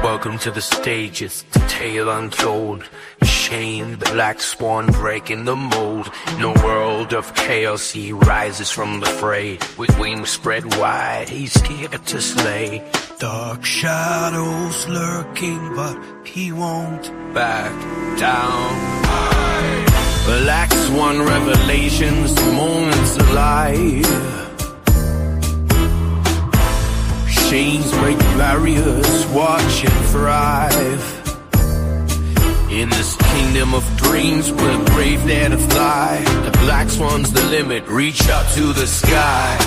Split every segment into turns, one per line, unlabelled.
Welcome to the stage, it's the tale untold. Shane, the black swan breaking the mold. In a world of chaos, he rises from the fray. With wings spread wide, he's here to slay. Dark shadows lurking, but he won't back down. Black swan revelations, moments alive. Chains break barriers, watch and thrive. In this kingdom of dreams, we're brave, dare to fly. The black swan's the limit, reach out to the sky.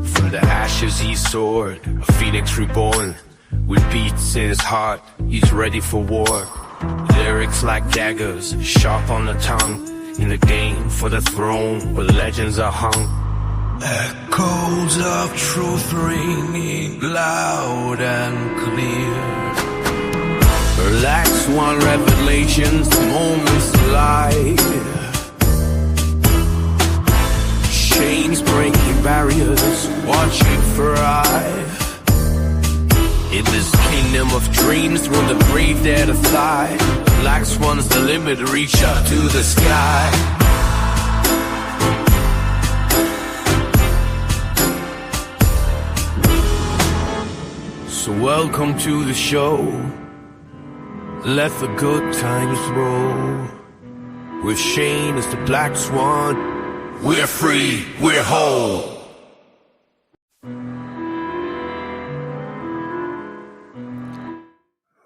From the ashes he soared, a phoenix reborn. With beats in his heart, he's ready for war. Lyrics like daggers, sharp on the tongue. In the game for the throne, where legends are hung. Echoes of truth ringing loud and clear. Black swan revelations, moments alive. Chains breaking barriers, watching thrive. In this kingdom of dreams, we're the brave, dare to fly. Black swan's the limit, reach up to the sky. So welcome to the show. Let the good times roll. With Shane as the black swan, we're free, we're whole.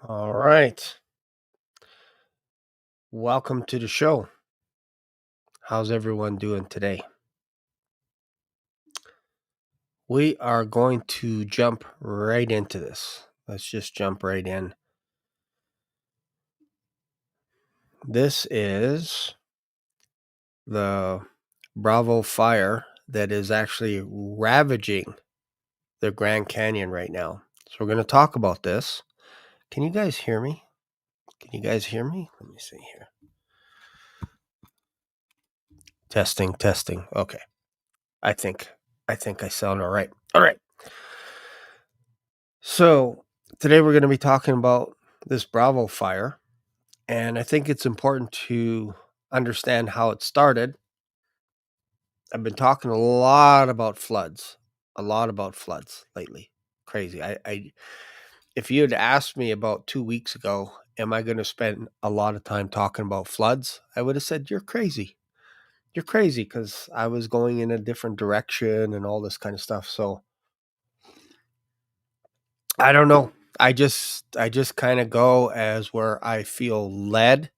All right. Welcome to the show. How's everyone doing today? We are going to jump right into this. Let's just jump right in. This is the Bravo fire that is actually ravaging the Grand Canyon right now. So we're going to talk about this. Can you guys hear me? Can you guys hear me? Let me see here. Testing. Okay. I think I sound all right. All right. So today we're going to be talking about this Bravo fire. And I think it's important to understand how it started. I've been talking a lot about floods lately. Crazy. If you had asked me about 2 weeks ago, am I going to spend a lot of time talking about floods? I would have said, you're crazy. You're crazy, because I was going in a different direction and all this kind of stuff. So I don't know. I just kind of go as where I feel led.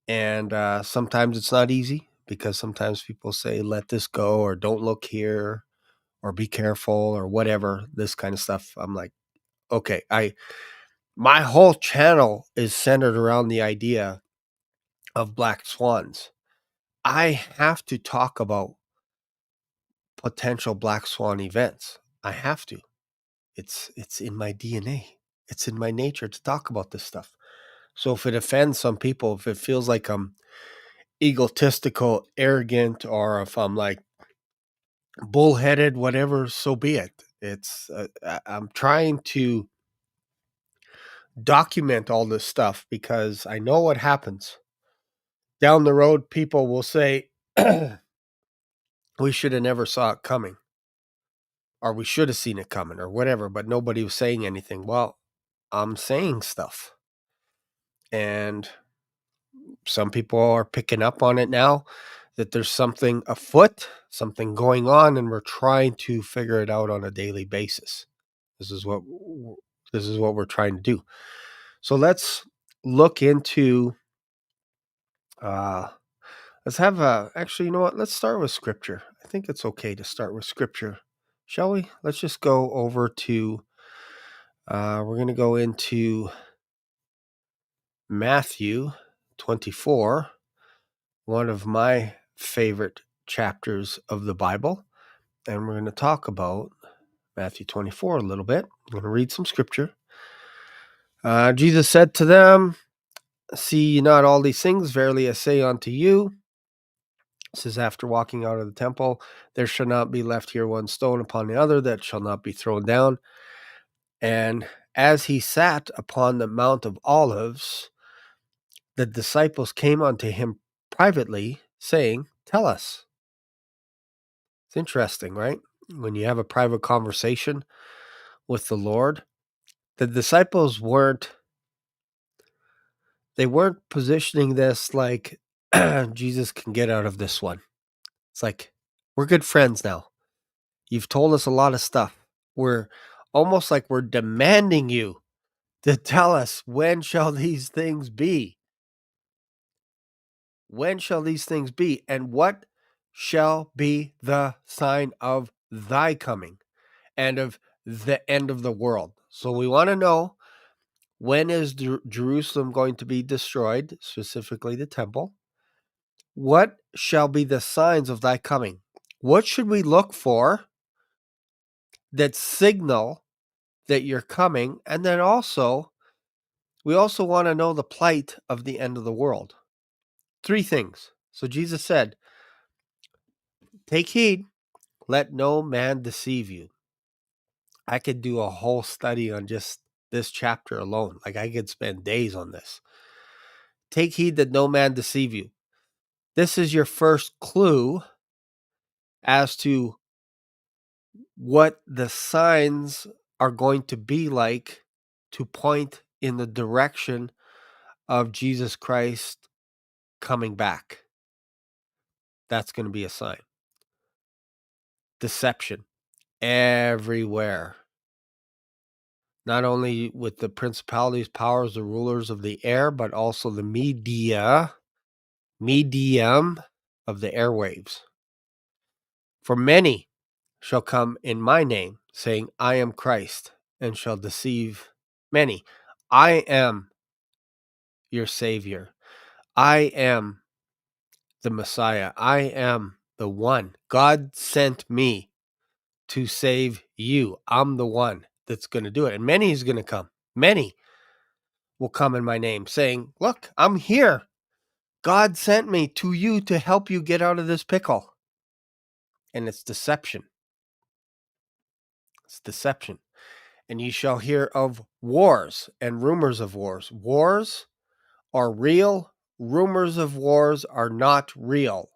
And sometimes it's not easy, because sometimes people say, let this go, or don't look here, or be careful, or whatever, this kind of stuff. I'm like, okay, my whole channel is centered around the idea of black swans. I have to talk about potential black swan events. I have to. It's in my DNA. It's in my nature to talk about this stuff. So if it offends some people, if it feels like I'm egotistical, arrogant, or if I'm like bullheaded, whatever, so be it. I'm trying to document all this stuff, because I know what happens. Down the road, people will say, we should have never saw it coming, or we should have seen it coming, or whatever, but nobody was saying anything. Well, I'm saying stuff, and some people are picking up on it now, that there's something afoot, something going on, and we're trying to figure it out on a daily basis. This is what we're trying to do. So let's look into actually, you know what? Let's start with scripture. I think it's okay to start with scripture. Shall we? Let's just go over to we're going to go into Matthew 24, one of my favorite chapters of the Bible, and we're going to talk about Matthew 24 a little bit. I'm going to read some scripture. Jesus said to them, "See ye not all these things? Verily I say unto you," this is after walking out of the temple, "there shall not be left here one stone upon the other that shall not be thrown down." And as he sat upon the Mount of Olives, the disciples came unto him privately, saying, "Tell us." It's interesting, right? When you have a private conversation with the Lord, the disciples weren't positioning this like Jesus can get out of this one. It's like, we're good friends now. You've told us a lot of stuff. We're almost like we're demanding you to tell us, when shall these things be? When shall these things be? And what shall be the sign of thy coming and of the end of the world? So we want to know, when is Jerusalem going to be destroyed, specifically the temple? What shall be the signs of thy coming? What should we look for that signal that you're coming? And then we also want to know the plight of the end of the world. 3 things. So Jesus said, "Take heed, let no man deceive you." I could do a whole study on just this chapter alone. Like, I could spend days on this. Take heed that no man deceive you. This is your first clue as to what the signs are going to be like, to point in the direction of Jesus Christ coming back. That's going to be a sign. Deception everywhere. Not only with the principalities, powers, the rulers of the air, but also the medium of the airwaves. For many shall come in my name, saying, I am Christ, and shall deceive many. I am your Savior. I am the Messiah. I am the one. God sent me to save you. I'm the one that's going to do it. And many is going to come. Many will come in my name, saying, look, I'm here. God sent me to you to help you get out of this pickle. And it's deception. It's deception. And ye shall hear of wars and rumors of wars. Wars are real. Rumors of wars are not real.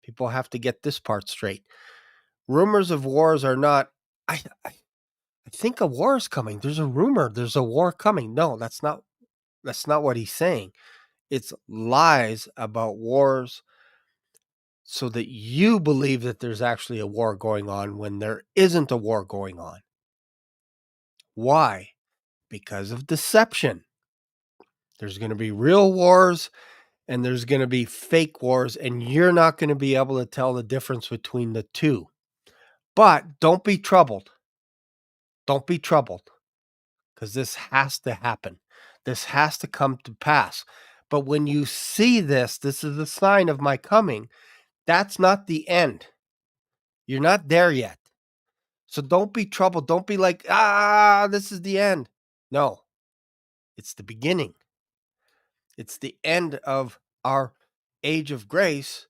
People have to get this part straight. Rumors of wars are not, I think a war is coming. There's a rumor. There's a war coming. No, that's not what he's saying. It's lies about wars, so that you believe that there's actually a war going on when there isn't a war going on. Why? Because of deception. There's going to be real wars and there's going to be fake wars, and you're not going to be able to tell the difference between the two. But don't be troubled. Don't be troubled, because this has to happen. This has to come to pass. But when you see this is the sign of my coming. That's not the end. You're not there yet. So don't be troubled. Don't be like, this is the end. No, it's the beginning. It's the end of our age of grace,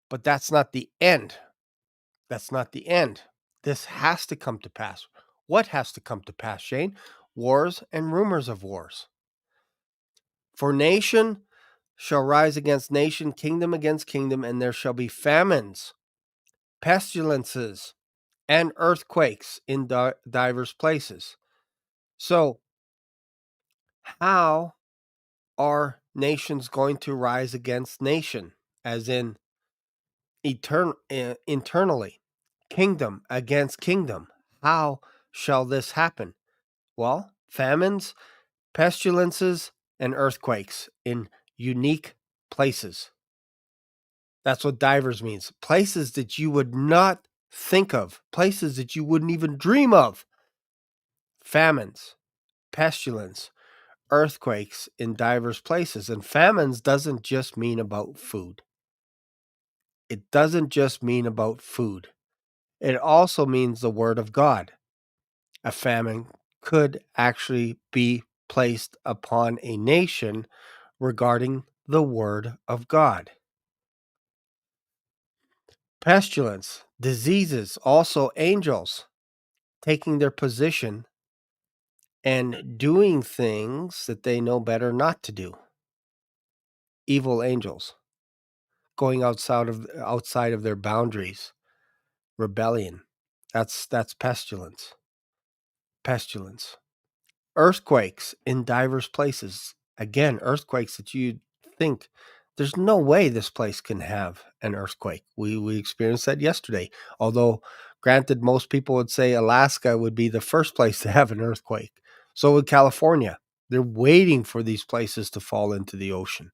but that's not the end. That's not the end. This has to come to pass. What has to come to pass, Shane? Wars and rumors of wars. For nation shall rise against nation, kingdom against kingdom, and there shall be famines, pestilences, and earthquakes in divers places. So, how are nations going to rise against nation? As in internally, kingdom against kingdom. How shall this happen? Well, famines, pestilences, and earthquakes in unique places. That's what divers means. Places that you would not think of, places that you wouldn't even dream of. Famines, pestilence, earthquakes in divers places. And famines doesn't just mean about food. It doesn't just mean about food. It also means the word of God. A famine could actually be placed upon a nation regarding the word of God. Pestilence, diseases, also angels taking their position and doing things that they know better not to do. Evil angels going outside of their boundaries. Rebellion. That's pestilence. Pestilence. Earthquakes in diverse places. Again, earthquakes that you think there's no way this place can have an earthquake. We experienced that yesterday. Although, granted, most people would say Alaska would be the first place to have an earthquake. So would California. They're waiting for these places to fall into the ocean.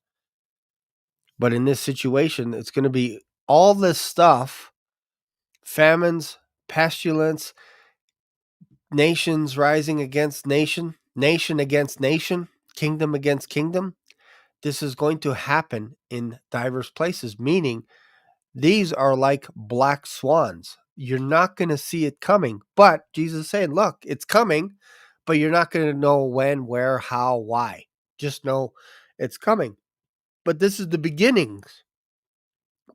But in this situation, it's going to be all this stuff, famines, pestilence, nations rising against nation, nation against nation, kingdom against kingdom. This is going to happen in diverse places, meaning these are like black swans. You're not going to see it coming, but Jesus is saying, look, it's coming, but you're not going to know when, where, how, why. Just know it's coming. But this is the beginnings,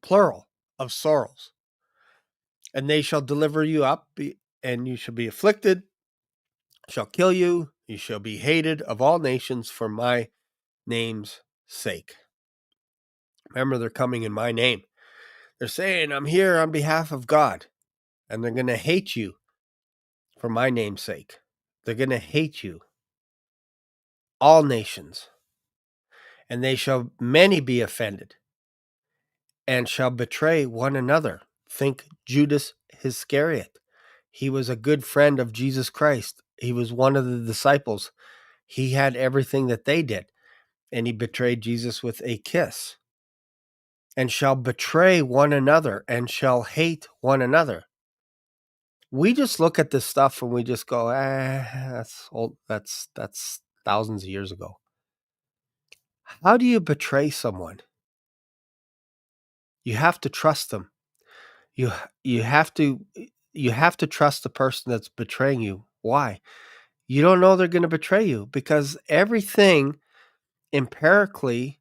plural, of sorrows. And they shall deliver you up, and you shall be afflicted, shall kill you, you shall be hated of all nations for my name's sake. Remember, they're coming in my name. They're saying, I'm here on behalf of God, and they're going to hate you for my name's sake. They're going to hate you, all nations, and they shall many be offended, and shall betray one another. Think Judas Iscariot. He was a good friend of Jesus Christ. He was one of the disciples. He had everything that they did, and he betrayed Jesus with a kiss. And shall betray one another, and shall hate one another. We just look at this stuff and we just go, that's old. That's thousands of years ago. How do you betray someone? You have to trust them. You have to trust the person that's betraying you. Why? You don't know they're going to betray you, because everything empirically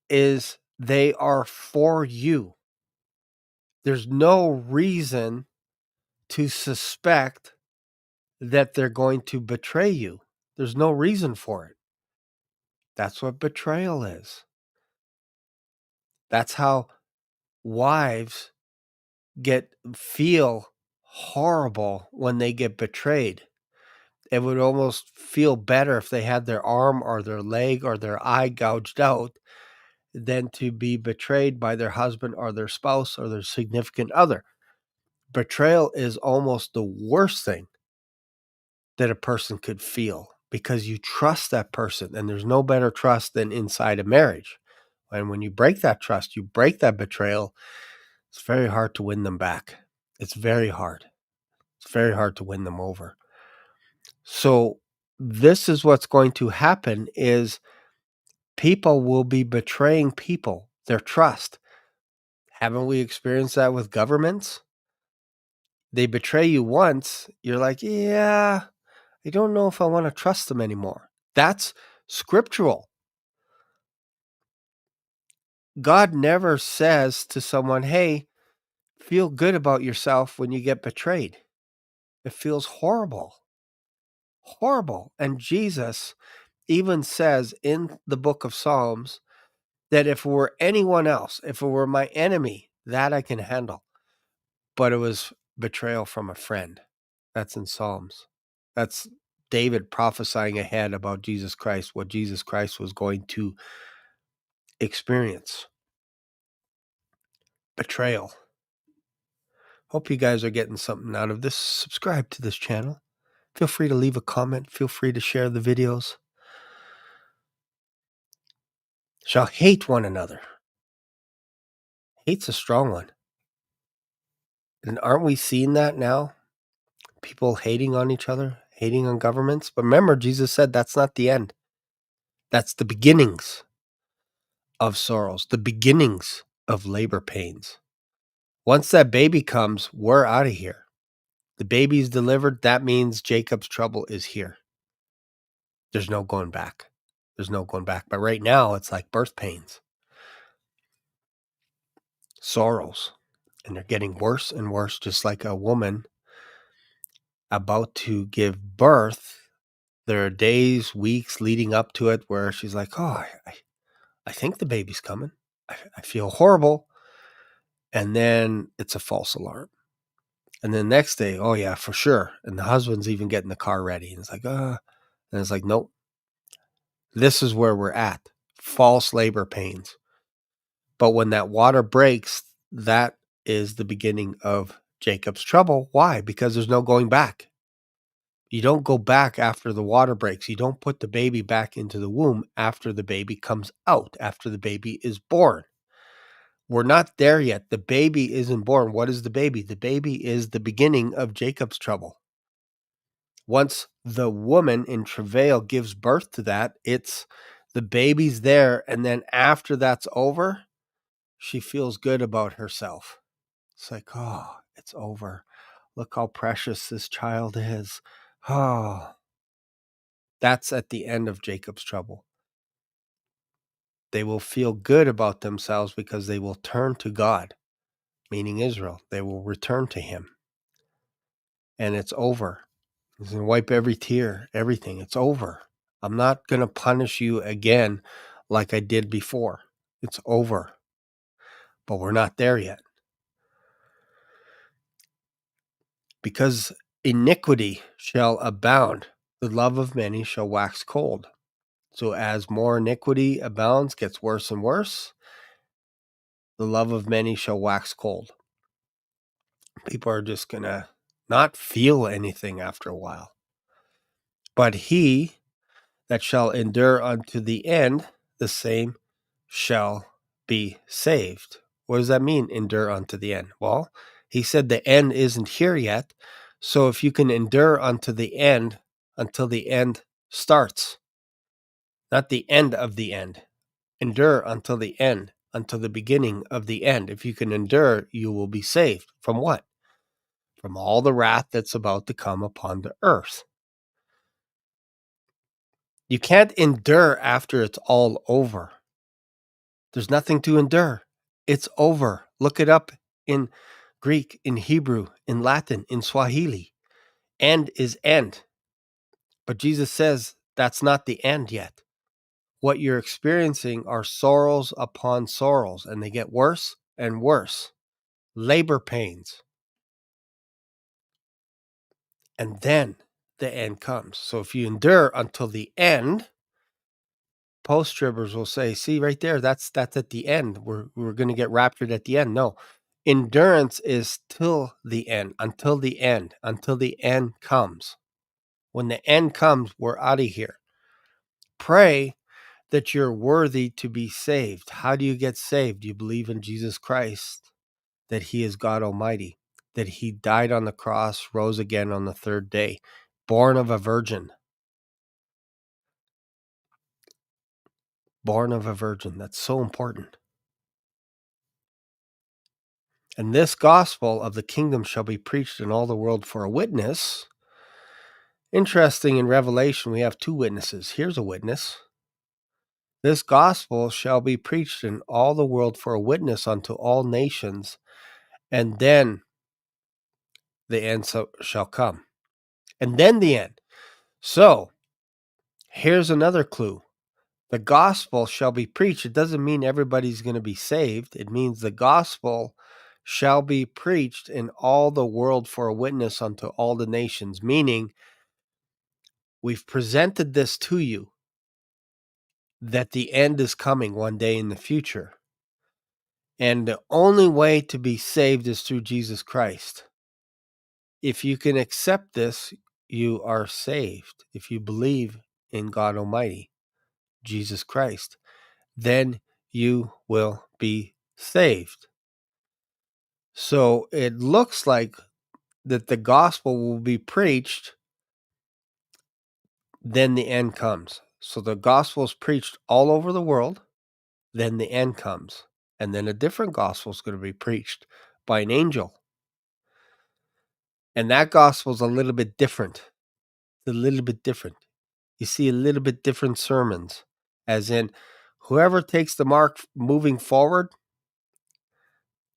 is they are for you. There's no reason to suspect that they're going to betray you. There's no reason for it. That's what betrayal is. That's how wives feel horrible when they get betrayed. It would almost feel better if they had their arm or their leg or their eye gouged out than to be betrayed by their husband or their spouse or their significant other. Betrayal is almost the worst thing that a person could feel, because you trust that person, and there's no better trust than inside a marriage. And when you break that trust, you break that betrayal, it's very hard to win them back. It's very hard. It's very hard to win them over. So this is what's going to happen is people will be betraying people, their trust. Haven't we experienced that with governments? They betray you once, you're like, yeah, I don't know if I want to trust them anymore. That's scriptural. God never says to someone, hey, feel good about yourself when you get betrayed. It feels horrible. Horrible. And Jesus even says in the book of Psalms that if it were anyone else, if it were my enemy, that I can handle. But it was betrayal from a friend. That's in Psalms. That's David prophesying ahead about Jesus Christ, what Jesus Christ was going to experience. Betrayal. Hope you guys are getting something out of this. Subscribe to this channel. Feel free to leave a comment. Feel free to share the videos. Shall hate one another. Hate's a strong one. And aren't we seeing that now? People hating on each other, hating on governments. But remember, Jesus said that's not the end. That's the beginnings of sorrows, the beginnings of labor pains. Once that baby comes, we're out of here. The baby's delivered. That means Jacob's trouble is here. There's no going back. There's no going back. But right now, it's like birth pains, sorrows, and they're getting worse and worse, just like a woman about to give birth. There are days, weeks leading up to it where she's like, oh, I think the baby's coming. I feel horrible. And then it's a false alarm. And then the next day, oh, yeah, for sure. And the husband's even getting the car ready. And it's like, and it's like, nope. This is where we're at. False labor pains. But when that water breaks, that is the beginning of Jacob's trouble. Why? Because there's no going back. You don't go back after the water breaks. You don't put the baby back into the womb after the baby comes out, after the baby is born. We're not there yet. The baby isn't born. What is the baby? The baby is the beginning of Jacob's trouble. Once the woman in travail gives birth to that, it's the baby's there. And then after that's over, she feels good about herself. It's like, oh, it's over. Look how precious this child is. Oh, that's at the end of Jacob's trouble. They will feel good about themselves because they will turn to God, meaning Israel. They will return to him. And it's over. He's going to wipe every tear, everything. It's over. I'm not going to punish you again like I did before. It's over. But we're not there yet. Because iniquity shall abound, the love of many shall wax cold. So as more iniquity abounds, gets worse and worse, the love of many shall wax cold. People are just going to not feel anything after a while. But he that shall endure unto the end, the same shall be saved. What does that mean, endure unto the end? Well, he said the end isn't here yet. So if you can endure unto the end, until the end starts, not the end of the end, endure until the end, until the beginning of the end. If you can endure, you will be saved. From what? From all the wrath that's about to come upon the earth. You can't endure after it's all over. There's nothing to endure. It's over. Look it up in Greek, in Hebrew, in Latin, in Swahili. End is end. But Jesus says that's not the end yet. What you're experiencing are sorrows upon sorrows, and they get worse and worse. Labor pains. And then the end comes. So if you endure until the end, post-tribbers will say, see right there, that's at the end. We're going to get raptured at the end. No. Endurance is till the end, until the end comes. When the end comes, we're out of here. Pray that you're worthy to be saved. How do you get saved? You believe in Jesus Christ, that he is God Almighty, that he died on the cross, rose again on the third day, born of a virgin. Born of a virgin. That's so important. And this gospel of the kingdom shall be preached in all the world for a witness. Interesting, in Revelation, we have two witnesses. Here's a witness. This gospel shall be preached in all the world for a witness unto all nations, and then the end shall come. And then the end. So, here's another clue. The gospel shall be preached. It doesn't mean everybody's going to be saved. It means the gospel shall be preached in all the world for a witness unto all the nations, meaning we've presented this to you, that the end is coming one day in the future. And the only way to be saved is through Jesus Christ. If you can accept this, you are saved. If you believe in God Almighty, Jesus Christ, then you will be saved. So it looks like that the gospel will be preached, then the end comes. So the gospel is preached all over the world, then the end comes. And then a different gospel is going to be preached. by an angel. And that gospel is a little bit different. It's a little bit different. You see a little bit different sermons, as in whoever takes the mark moving forward,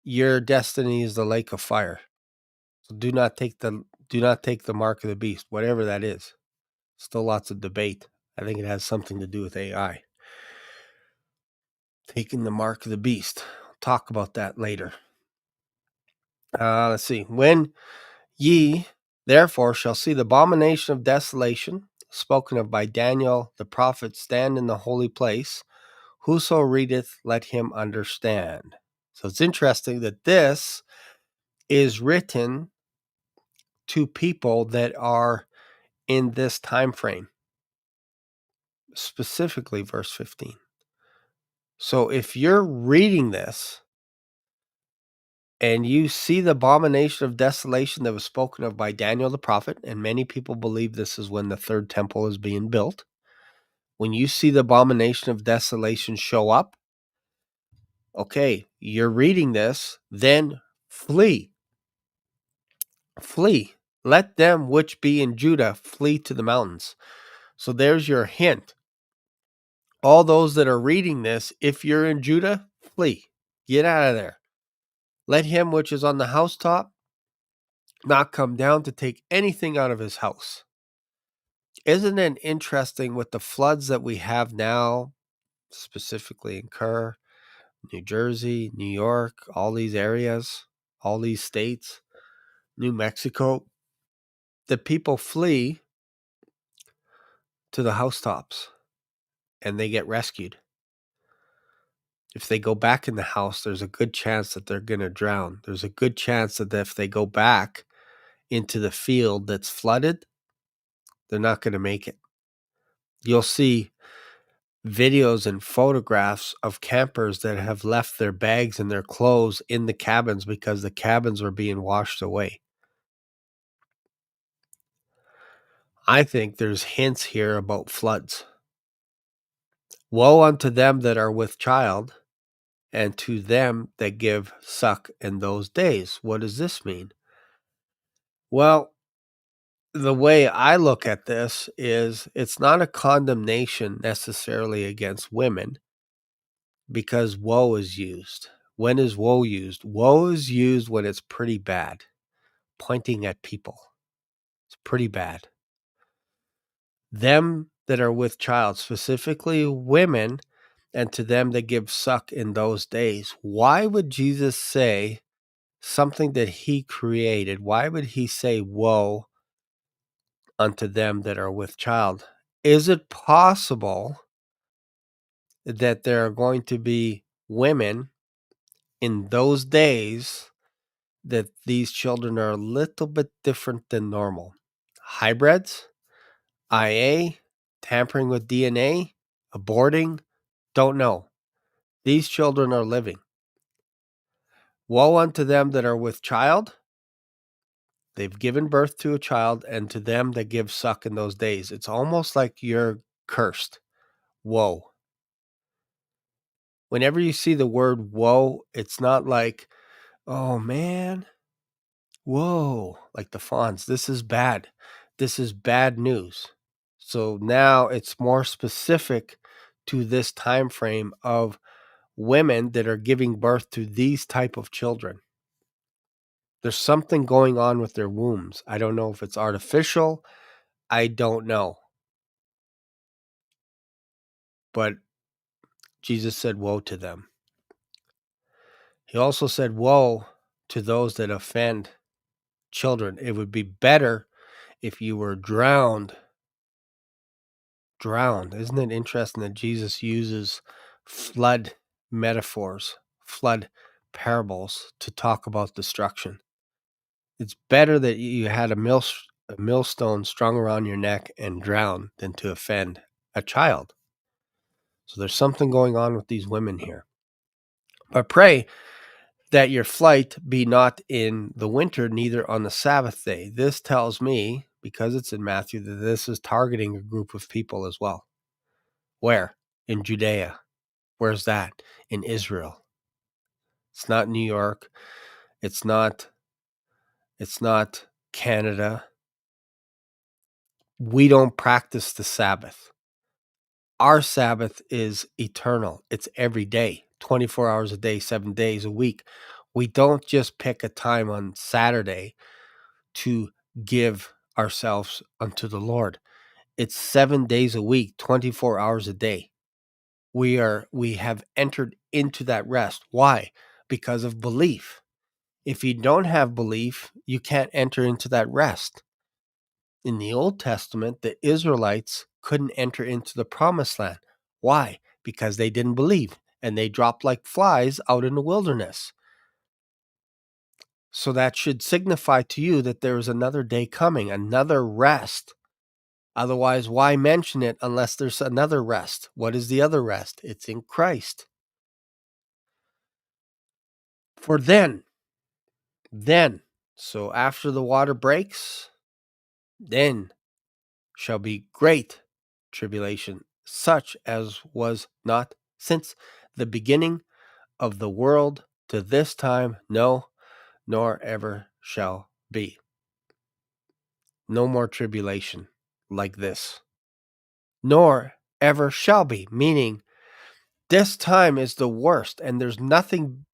your destiny is the lake of fire. So do not take the mark of the beast, whatever that is. Still lots of debate. I think it has something to do with AI. Taking the mark of the beast. We'll talk about that later. Let's see. When ye therefore shall see the abomination of desolation spoken of by Daniel the prophet stand in the holy place, whoso readeth, let him understand. So it's interesting that this is written to people that are in this time frame, specifically verse 15. So if you're reading this and you see the abomination of desolation that was spoken of by Daniel the prophet, and many people believe this is when the third temple is being built, when you see the abomination of desolation show up, okay, you're reading this, then flee. Flee. Let them which be in Judah flee to the mountains. So there's your hint. All those that are reading this, if you're in Judah, flee. Get out of there. Let him which is on the housetop not come down to take anything out of his house. Isn't it interesting with the floods that we have now, specifically in Kerr, New Jersey, New York, all these areas, all these states, New Mexico, that people flee to the housetops and they get rescued. If they go back in the house, there's a good chance that they're going to drown. There's a good chance that if they go back into the field that's flooded, they're not going to make it. You'll see videos and photographs of campers that have left their bags and their clothes in the cabins because the cabins are being washed away. I think there's hints here about floods. Woe unto them that are with child, and to them that give suck in those days. What does this mean? Well, the way I look at this is it's not a condemnation necessarily against women, because woe is used. When is woe used? Woe is used when it's pretty bad, pointing at people. It's pretty bad. Them that are with child, specifically women, and to them that give suck in those days. Why would Jesus say something that he created? Why would he say woe unto them that are with child? Is it possible that there are going to be women in those days that these children are a little bit different than normal? Hybrids, IA, tampering with DNA, aborting, don't know. These children are living. Woe unto them that are with child. They've given birth to a child, and to them that give suck in those days. It's almost like you're cursed. Woe. Whenever you see the word woe, it's not like, oh man, whoa, like the Fonz. This is bad. This is bad news. So now it's more specific to this time frame of women that are giving birth to these type of children. There's something going on with their wombs. I don't know if it's artificial. I don't know. But Jesus said, woe to them. He also said, woe to those that offend children. It would be better if you were drowned. Drowned. Isn't it interesting that Jesus uses flood metaphors, flood parables to talk about destruction? It's better that you had a millstone strung around your neck and drown than to offend a child. So there's something going on with these women here. But pray that your flight be not in the winter, neither on the Sabbath day. This tells me, because it's in Matthew, that this is targeting a group of people as well. Where? In Judea. Where's that? In Israel. It's not New York. It's not Canada. We don't practice the Sabbath. Our Sabbath is eternal. It's every day, 24 hours a day, 7 days a week. We don't just pick a time on Saturday to give ourselves unto the Lord. It's 7 days a week, 24 hours a day. We have entered into that rest. Why? Because of belief. If you don't have belief, you can't enter into that rest. In the Old Testament, the Israelites couldn't enter into the promised land. Why? Because they didn't believe, and they dropped like flies out in the wilderness. So that should signify to you that there is another day coming, another rest. Otherwise, why mention it unless there's another rest? What is the other rest? It's in Christ. For then, so after the water breaks, then shall be great tribulation, such as was not since the beginning of the world to this time, no, nor ever shall be. No more tribulation like this, nor ever shall be, meaning this time is the worst, and there's nothing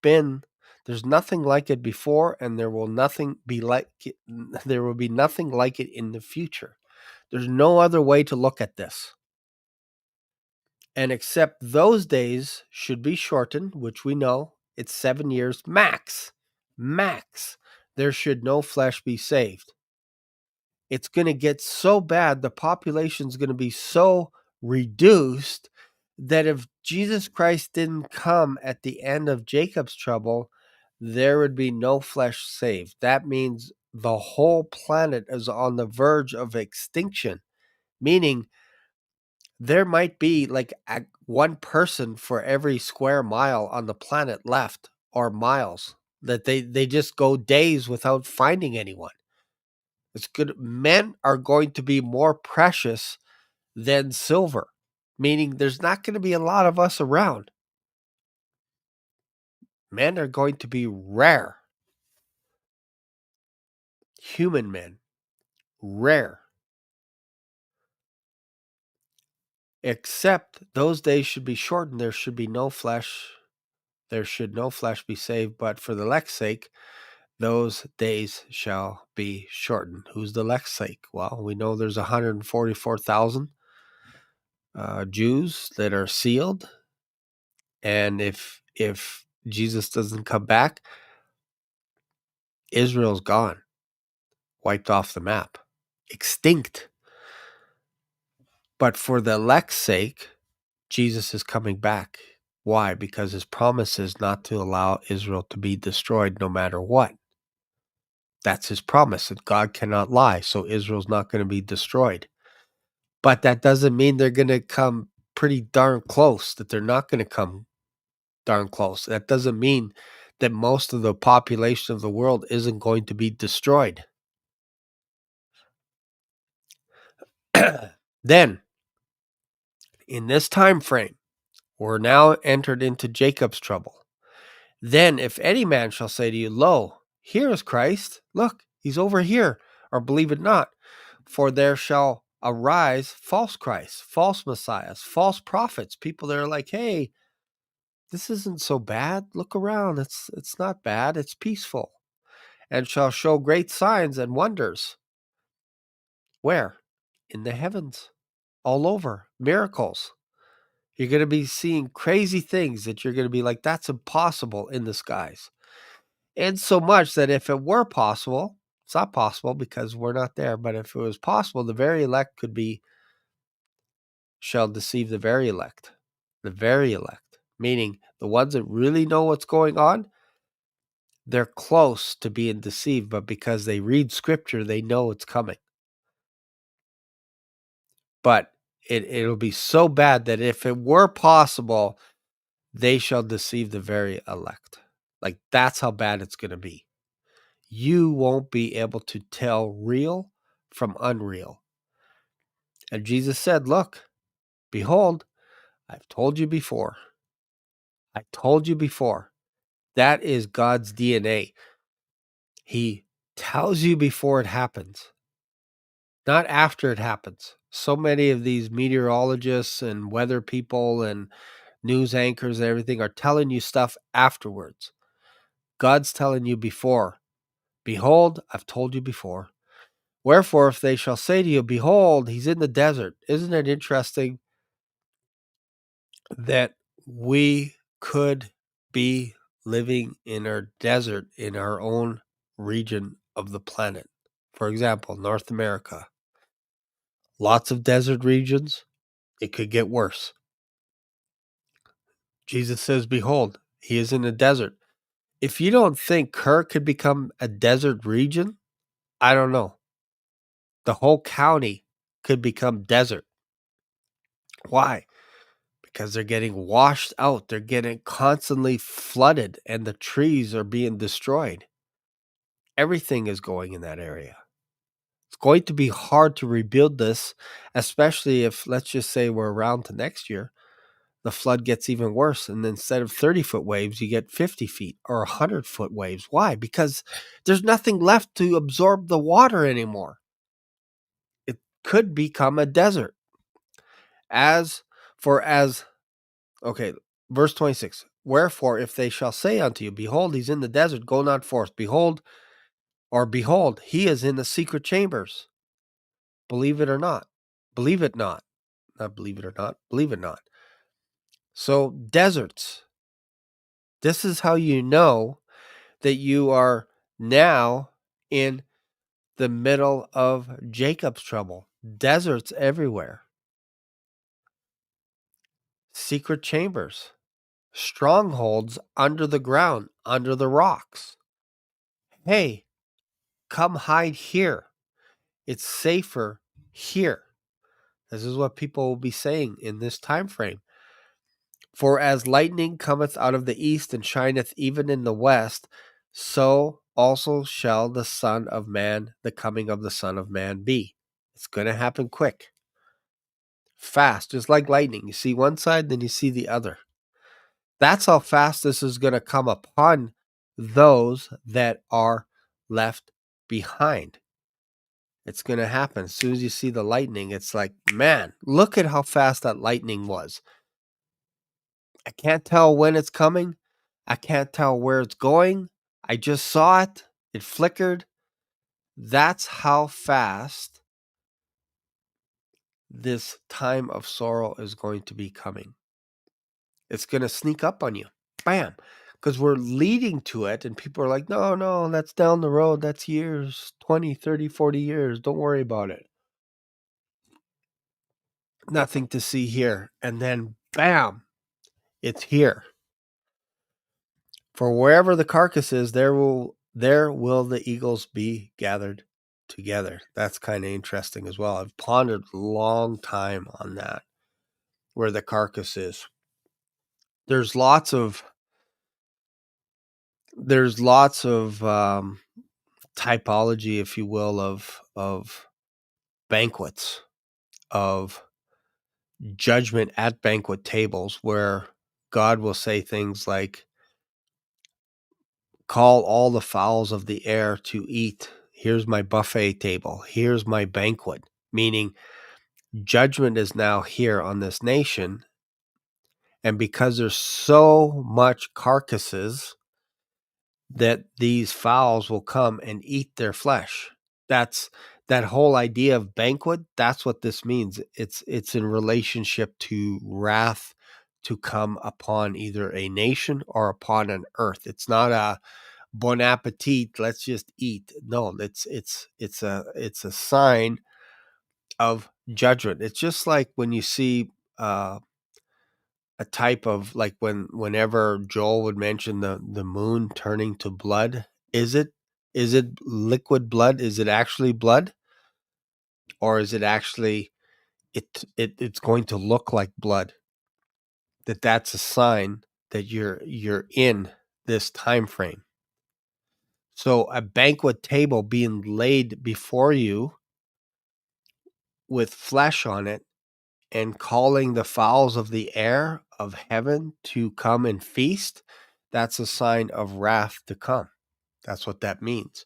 like it before, and there will be nothing like it in the future. There's no other way to look at this. And except those days should be shortened, which we know it's 7 years max. Max. There should no flesh be saved. It's going to get so bad, the population's going to be so reduced that if Jesus Christ didn't come at the end of Jacob's trouble, there would be no flesh saved. That means the whole planet is on the verge of extinction, meaning there might be like one person for every square mile on the planet left, or miles, that they just go days without finding anyone. It's good. Men are going to be more precious than silver, meaning there's not going to be a lot of us around. Men are going to be rare. Human men, rare. Except those days should be shortened. There should be no flesh. There should no flesh be saved, but for the elect's sake, those days shall be shortened. Who's the elect's sake? Well, we know there's 144,000 Jews that are sealed. And if Jesus doesn't come back, Israel's gone, wiped off the map, extinct. But for the elect's sake, Jesus is coming back. Why? Because his promise is not to allow Israel to be destroyed no matter what. That's his promise, that God cannot lie, so Israel's not going to be destroyed. But that doesn't mean they're going to come pretty darn close, that they're not going to come darn close. That doesn't mean that most of the population of the world isn't going to be destroyed. Then, in this time frame, we're now entered into Jacob's trouble. Then, if any man shall say to you, Lo, here is Christ, look, he's over here, or believe it not, for there shall arise false Christs, false messiahs, false prophets, people that are like, hey, this isn't so bad. Look around. It's not bad. It's peaceful. And shall show great signs and wonders. Where? In the heavens. All over. Miracles. You're going to be seeing crazy things that you're going to be like, that's impossible in the skies. And so much that if it were possible, it's not possible because we're not there, but if it was possible, the very elect shall deceive the very elect. The very elect. Meaning the ones that really know what's going on, they're close to being deceived, but because they read scripture, they know it's coming. But it'll be so bad that if it were possible, they shall deceive the very elect. Like, that's how bad it's going to be. You won't be able to tell real from unreal. And Jesus said, look, behold, I've told you before. I told you before. That is God's DNA. He tells you before it happens, not after it happens. So many of these meteorologists and weather people and news anchors and everything are telling you stuff afterwards. God's telling you before. Behold, I've told you before. Wherefore, if they shall say to you, behold, he's in the desert. Isn't it interesting that we could be living in our desert in our own region of the planet? For example, North America. Lots of desert regions. It could get worse. Jesus says, behold, he is in the desert. If you don't think Kerr could become a desert region, I don't know. The whole county could become desert. Why? Because they're getting washed out. They're getting constantly flooded and the trees are being destroyed. Everything is going in that area. It's going to be hard to rebuild this, especially if, let's just say, we're around to next year. The flood gets even worse. And instead of 30-foot waves, you get 50 feet or 100-foot waves. Why? Because there's nothing left to absorb the water anymore. It could become a desert. Okay, verse 26. Wherefore, if they shall say unto you, behold, he's in the desert, go not forth. Behold, he is in the secret chambers. Believe it or not. Believe it not. Not believe it or not. Believe it not. So, deserts. This is how you know that you are now in the middle of Jacob's trouble. Deserts everywhere. Secret chambers. Strongholds under the ground, under the rocks. Hey, come hide here. It's safer here. This is what people will be saying in this time frame. For as lightning cometh out of the east and shineth even in the west, so also shall the coming of the Son of Man be. It's going to happen quick, fast, just like lightning. You see one side, then you see the other. That's how fast this is going to come upon those that are left behind. It's going to happen. As soon as you see the lightning, it's like, man, look at how fast that lightning was. I can't tell when it's coming. I can't tell where it's going. I just saw it. It flickered. That's how fast this time of sorrow is going to be coming. It's going to sneak up on you. Bam. Because we're leading to it, and people are like, no, that's down the road. That's years, 20, 30, 40 years. Don't worry about it. Nothing to see here. And then, bam, it's here. For wherever the carcass is, there will the eagles be gathered together. That's kind of interesting as well. I've pondered a long time on that, where the carcass is. There's lots of typology, if you will, of banquets, of judgment at banquet tables, where God will say things like, call all the fowls of the air to eat. Here's my buffet table. Here's my banquet. Meaning judgment is now here on this nation. And because there's so much carcasses, that these fowls will come and eat their flesh. That's that whole idea of banquet. That's what this means. It's in relationship to wrath to come upon either a nation or upon an earth. It's not a bon appetit, let's just eat. No, it's a sign of judgment. It's just like when you see a type of, like, whenever Joel would mention the moon turning to blood. Is it liquid blood? Is it actually blood? Or is it actually it's going to look like blood? That's a sign that you're in this time frame. So a banquet table being laid before you with flesh on it, and calling the fowls of the air of heaven to come and feast, that's a sign of wrath to come. That's what that means.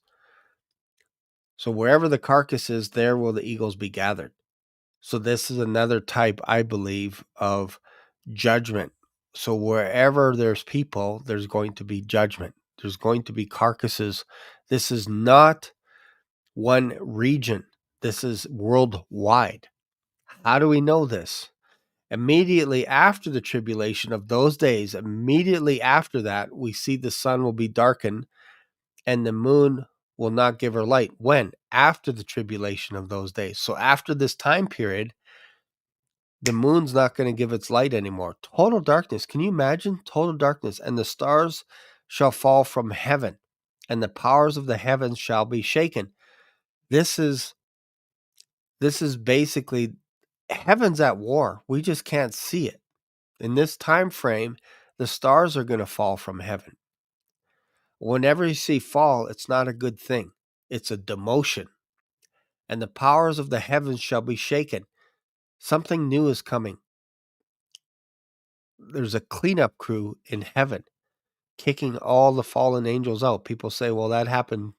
So wherever the carcass is, there will the eagles be gathered. So this is another type, I believe, of judgment. So wherever there's people, there's going to be judgment. There's going to be carcasses. This is not one region. This is worldwide. How do we know this? Immediately after the tribulation of those days, immediately after that, we see the sun will be darkened and the moon will not give her light. When? After the tribulation of those days. So after this time period, the moon's not going to give its light anymore. Total darkness. Can you imagine? Total darkness. And the stars shall fall from heaven, and the powers of the heavens shall be shaken. This is basically heaven's at war. We just can't see it. In this time frame, the stars are going to fall from heaven. Whenever you see fall, it's not a good thing. It's a demotion. And the powers of the heavens shall be shaken. Something new is coming. There's a cleanup crew in heaven kicking all the fallen angels out. People say, well, that happened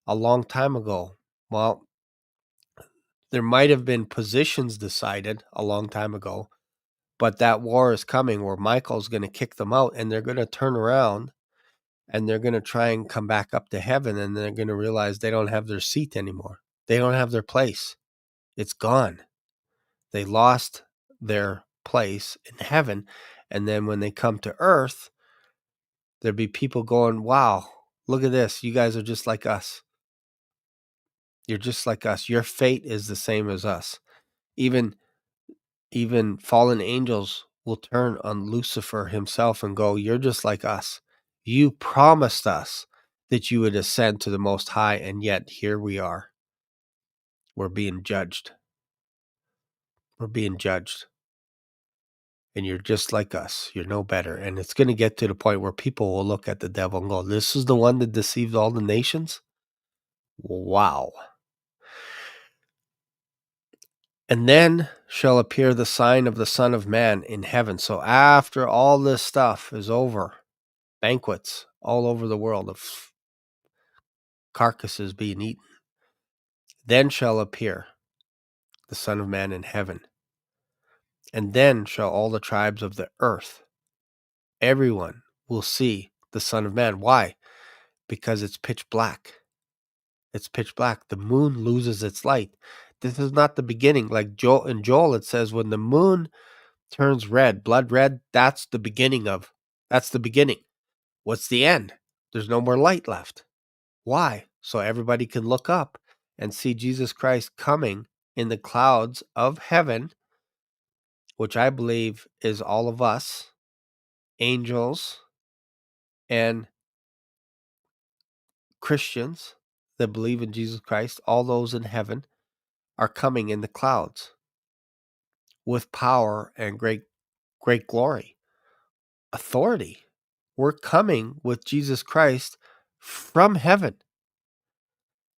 a long time ago. Well, there might have been positions decided a long time ago, but that war is coming where Michael's going to kick them out, and they're going to turn around and they're going to try and come back up to heaven, and they're going to realize they don't have their seat anymore. They don't have their place. It's gone. They lost their place in heaven. And then when they come to earth, there'd be people going, wow, look at this. You guys are just like us. You're just like us. Your fate is the same as us. Even fallen angels will turn on Lucifer himself and go, you're just like us. You promised us that you would ascend to the Most High, and yet here we are. We're being judged. We're being judged. And you're just like us. You're no better. And it's going to get to the point where people will look at the devil and go, this is the one that deceived all the nations? Wow. And then shall appear the sign of the Son of Man in heaven. So after all this stuff is over, banquets all over the world of carcasses being eaten, then shall appear the Son of Man in heaven. And then shall all the tribes of the earth, everyone will see the Son of Man. Why? Because it's pitch black. It's pitch black. The moon loses its light. This is not the beginning. Like in Joel, it says when the moon turns red, blood red, that's the beginning. What's the end? There's no more light left. Why? So everybody can look up and see Jesus Christ coming in the clouds of heaven, which I believe is all of us, angels, and Christians that believe in Jesus Christ. All those in heaven are coming in the clouds with power and great glory, authority. We're coming with Jesus Christ from heaven.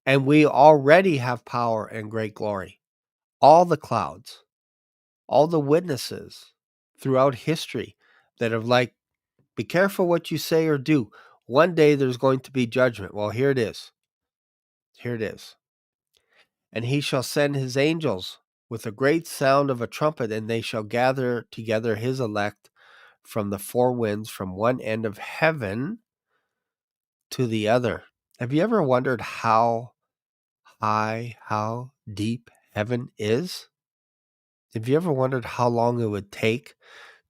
And we already have power and great glory. All the clouds, all the witnesses throughout history that have be careful what you say or do. One day there's going to be judgment. Well, here it is. Here it is. And he shall send his angels with a great sound of a trumpet, and they shall gather together his elect from the four winds, from one end of heaven to the other. Have you ever wondered how high, how deep heaven is? Have you ever wondered how long it would take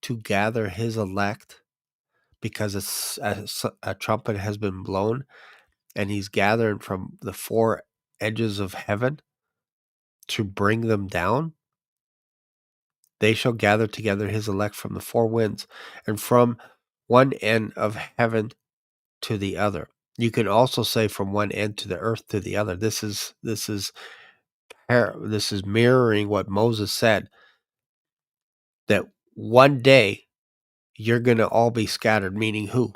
to gather his elect because a trumpet has been blown and he's gathered from the four edges of heaven to bring them down? They shall gather together his elect from the four winds and from one end of heaven to the other. You can also say from one end to the earth to the other. This is mirroring what Moses said, that one day you're going to all be scattered, meaning who?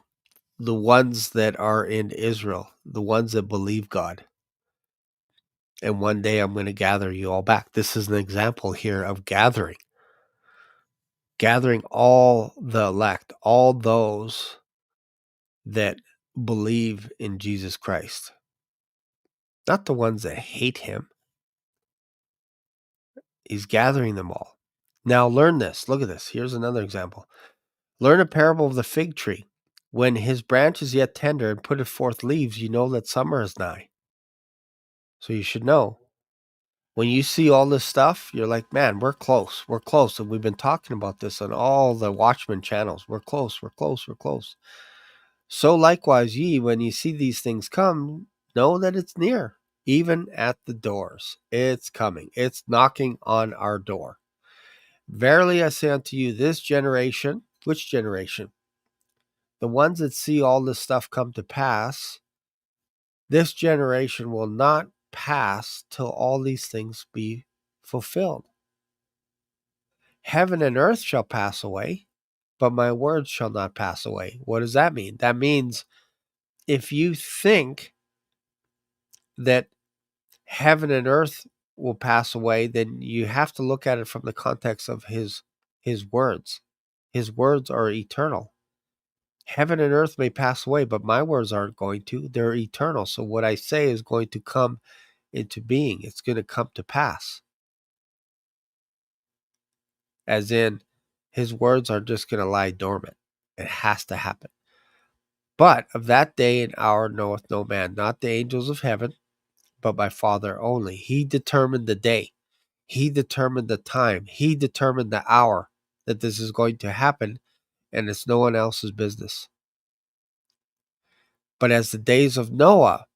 The ones that are in Israel, the ones that believe God. And one day I'm going to gather you all back. This is an example here of gathering all the elect, all those that believe in Jesus Christ. not the ones that hate him. He's gathering them all. Now learn this. Look at this. Here's another example. Learn a parable of the fig tree. When his branch is yet tender and putteth forth leaves, you know that summer is nigh. So you should know. When you see all this stuff, you're like, man, we're close. We're close. And we've been talking about this on all the Watchmen channels. We're close. We're close. We're close. So likewise, ye, when ye see these things come, know that it's near, even at the doors. It's coming. It's knocking on our door. Verily I say unto you, this generation, which generation? The ones that see all this stuff come to pass, this generation will not pass till all these things be fulfilled. Heaven and earth shall pass away, but my words shall not pass away. What does that mean? That means if you think that heaven and earth will pass away, then you have to look at it from the context of his words. His words are eternal. Heaven and earth may pass away, but my words aren't going to. They're eternal. So what I say is going to come into being. It's going to come to pass. As in, his words are just going to lie dormant. It has to happen. But of that day and hour knoweth no man, not the angels of heaven, but my Father only. He determined the day. He determined the time. He determined the hour that this is going to happen, and it's no one else's business. But as the days of Noah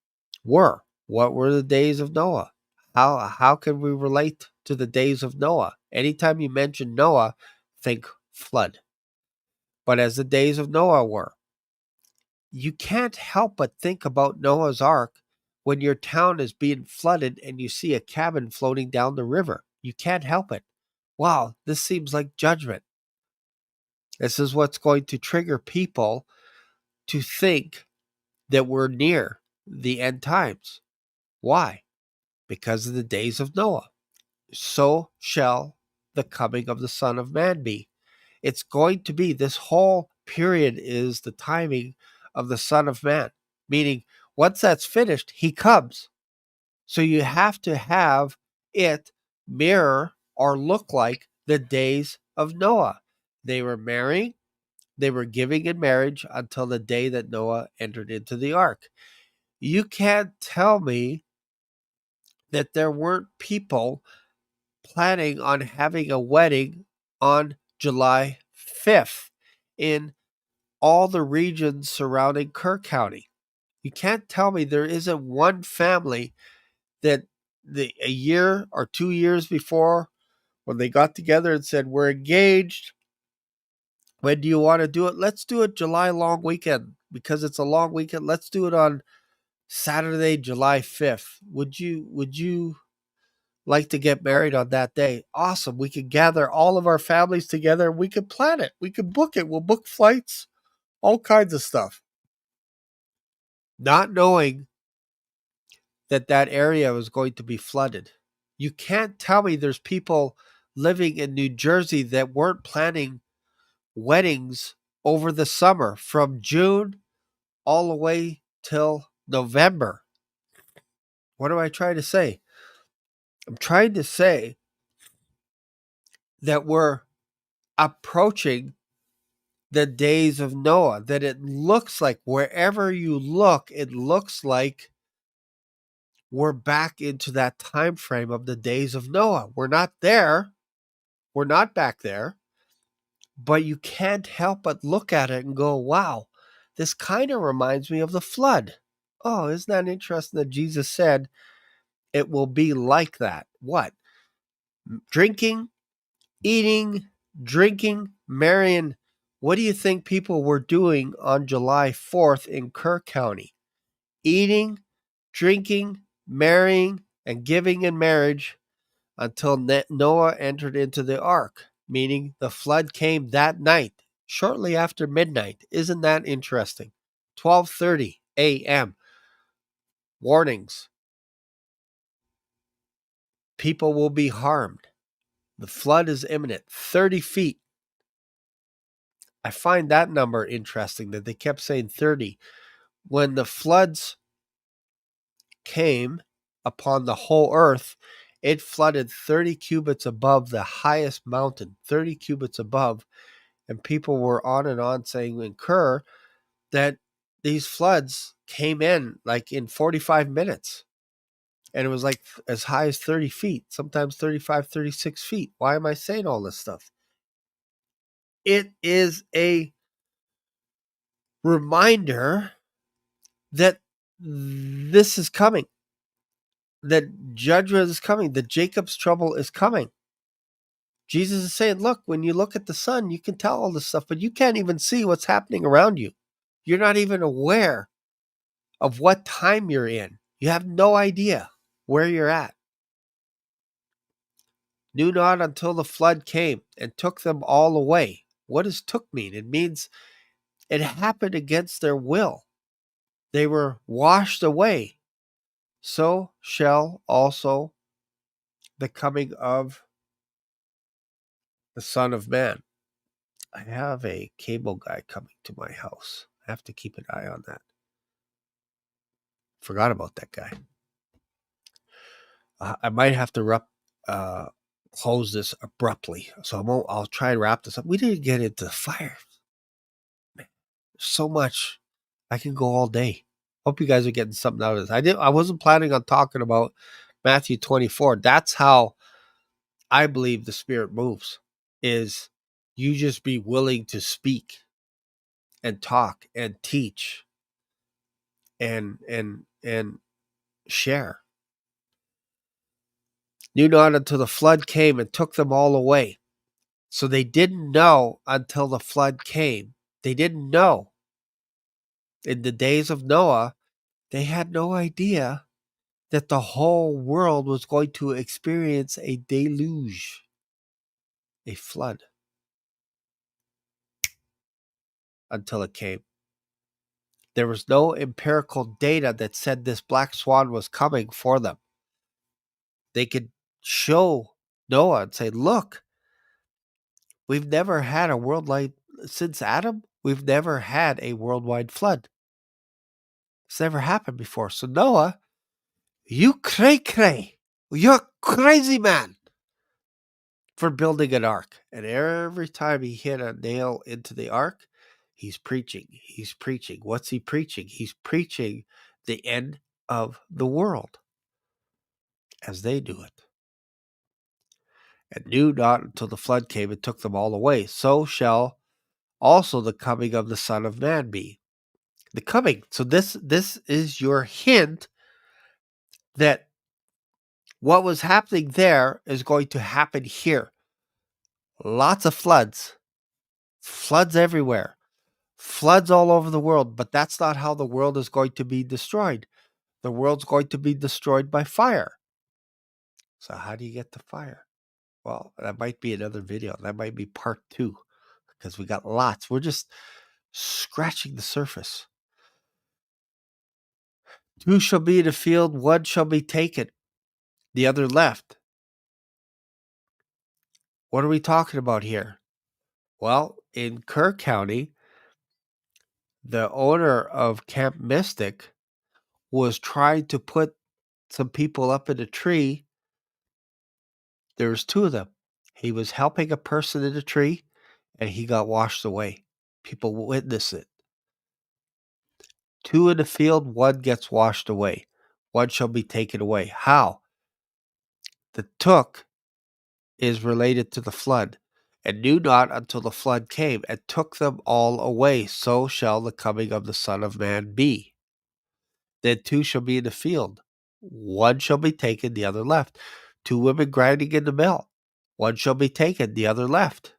were, what were the days of Noah? How can we relate to the days of Noah? Anytime you mention Noah, think flood. But as the days of Noah were, you can't help but think about Noah's Ark when your town is being flooded and you see a cabin floating down the river. You can't help it. Wow, this seems like judgment. This is what's going to trigger people to think that we're near the end times. Why? Because of the days of Noah. So shall the coming of the Son of Man be. It's going to be, this whole period is the timing of the Son of Man. Meaning, once that's finished, he comes. So you have to have it mirror or look like the days of Noah. They were marrying, they were giving in marriage until the day that Noah entered into the ark. You can't tell me that there weren't people planning on having a wedding on July 5th in all the regions surrounding Kerr County. You can't tell me there isn't one family that a year or 2 years before, when they got together and said, we're engaged, when do you want to do it? Let's do it July long weekend because it's a long weekend. Let's do it on Saturday, July 5th. Would you like to get married on that day? Awesome. We could gather all of our families together. We could plan it. We could book it. We'll book flights, all kinds of stuff. Not knowing that area was going to be flooded. You can't tell me there's people living in New Jersey that weren't planning weddings over the summer from June all the way till November. What am I trying to say? I'm trying to say that we're approaching the days of Noah, that it looks like wherever you look, it looks like we're back into that time frame of the days of Noah. We're not there. We're not back there. But you can't help but look at it and go, wow, this kind of reminds me of the flood. Oh, isn't that interesting that Jesus said it will be like that? What? Drinking, eating, drinking, marrying. What do you think people were doing on July 4th in Kerr County? Eating, drinking, marrying, and giving in marriage until Noah entered into the ark, meaning the flood came that night, shortly after midnight. Isn't that interesting? 12:30 a.m. Warnings. People will be harmed. The flood is imminent. 30 feet. I find that number interesting that they kept saying 30. When the floods came, upon the whole earth. It flooded 30 cubits above the highest mountain, 30 cubits above. And people were on and on saying in Kerr that these floods came in like in 45 minutes. And it was like as high as 30 feet, sometimes 35, 36 feet. Why am I saying all this stuff? It is a reminder that this is coming, that judgment is coming, that Jacob's trouble is coming. Jesus is saying, look, when you look at the sun, you can tell all this stuff, but you can't even see what's happening around you. You're not even aware of what time you're in. You have no idea where you're at. Knew not until the flood came and took them all away. What does took mean? It means it happened against their will. They were washed away. So shall also the coming of the Son of Man. I have a cable guy coming to my house. I have to keep an eye on that. Forgot about that guy. I might have to close this abruptly, so I'll try and wrap this up. We didn't get into the fire. Man, so much. I can go all day. Hope you guys are getting something out of this. I wasn't planning on talking about Matthew 24. That's how I believe the Spirit moves. Is you just be willing to speak and talk and teach and share. Knew not until the flood came and took them all away. So they didn't know until the flood came. They didn't know. In the days of Noah, they had no idea that the whole world was going to experience a deluge, a flood, until it came. There was no empirical data that said this black swan was coming for them. They could show Noah and say, look, we've never had a worldwide, since Adam, we've never had a worldwide flood. It's never happened before. So Noah, you cray. You're crazy, man, for building an ark. And every time he hit a nail into the ark, he's preaching. He's preaching. What's he preaching? He's preaching the end of the world as they do it. And knew not until the flood came and took them all away. So shall also the coming of the Son of Man be. The coming. So this is your hint that what was happening there is going to happen here. Lots of floods. Floods everywhere. Floods all over the world. But that's not how the world is going to be destroyed. The world's going to be destroyed by fire. So how do you get the fire? Well, that might be another video. That might be part 2. Because we got lots. We're just scratching the surface. 2 shall be in the field, 1 shall be taken, the other left. What are we talking about here? Well, in Kerr County, the owner of Camp Mystic was trying to put some people up in a tree. There was 2 of them. He was helping a person in a tree, and he got washed away. People witnessed it. 2 in the field, 1 gets washed away. 1 shall be taken away. How? The took is related to the flood, and knew not until the flood came and took them all away. So shall the coming of the Son of Man be. Then 2 shall be in the field. 1 shall be taken, the other left. 2 women grinding in the mill. 1 shall be taken, the other left.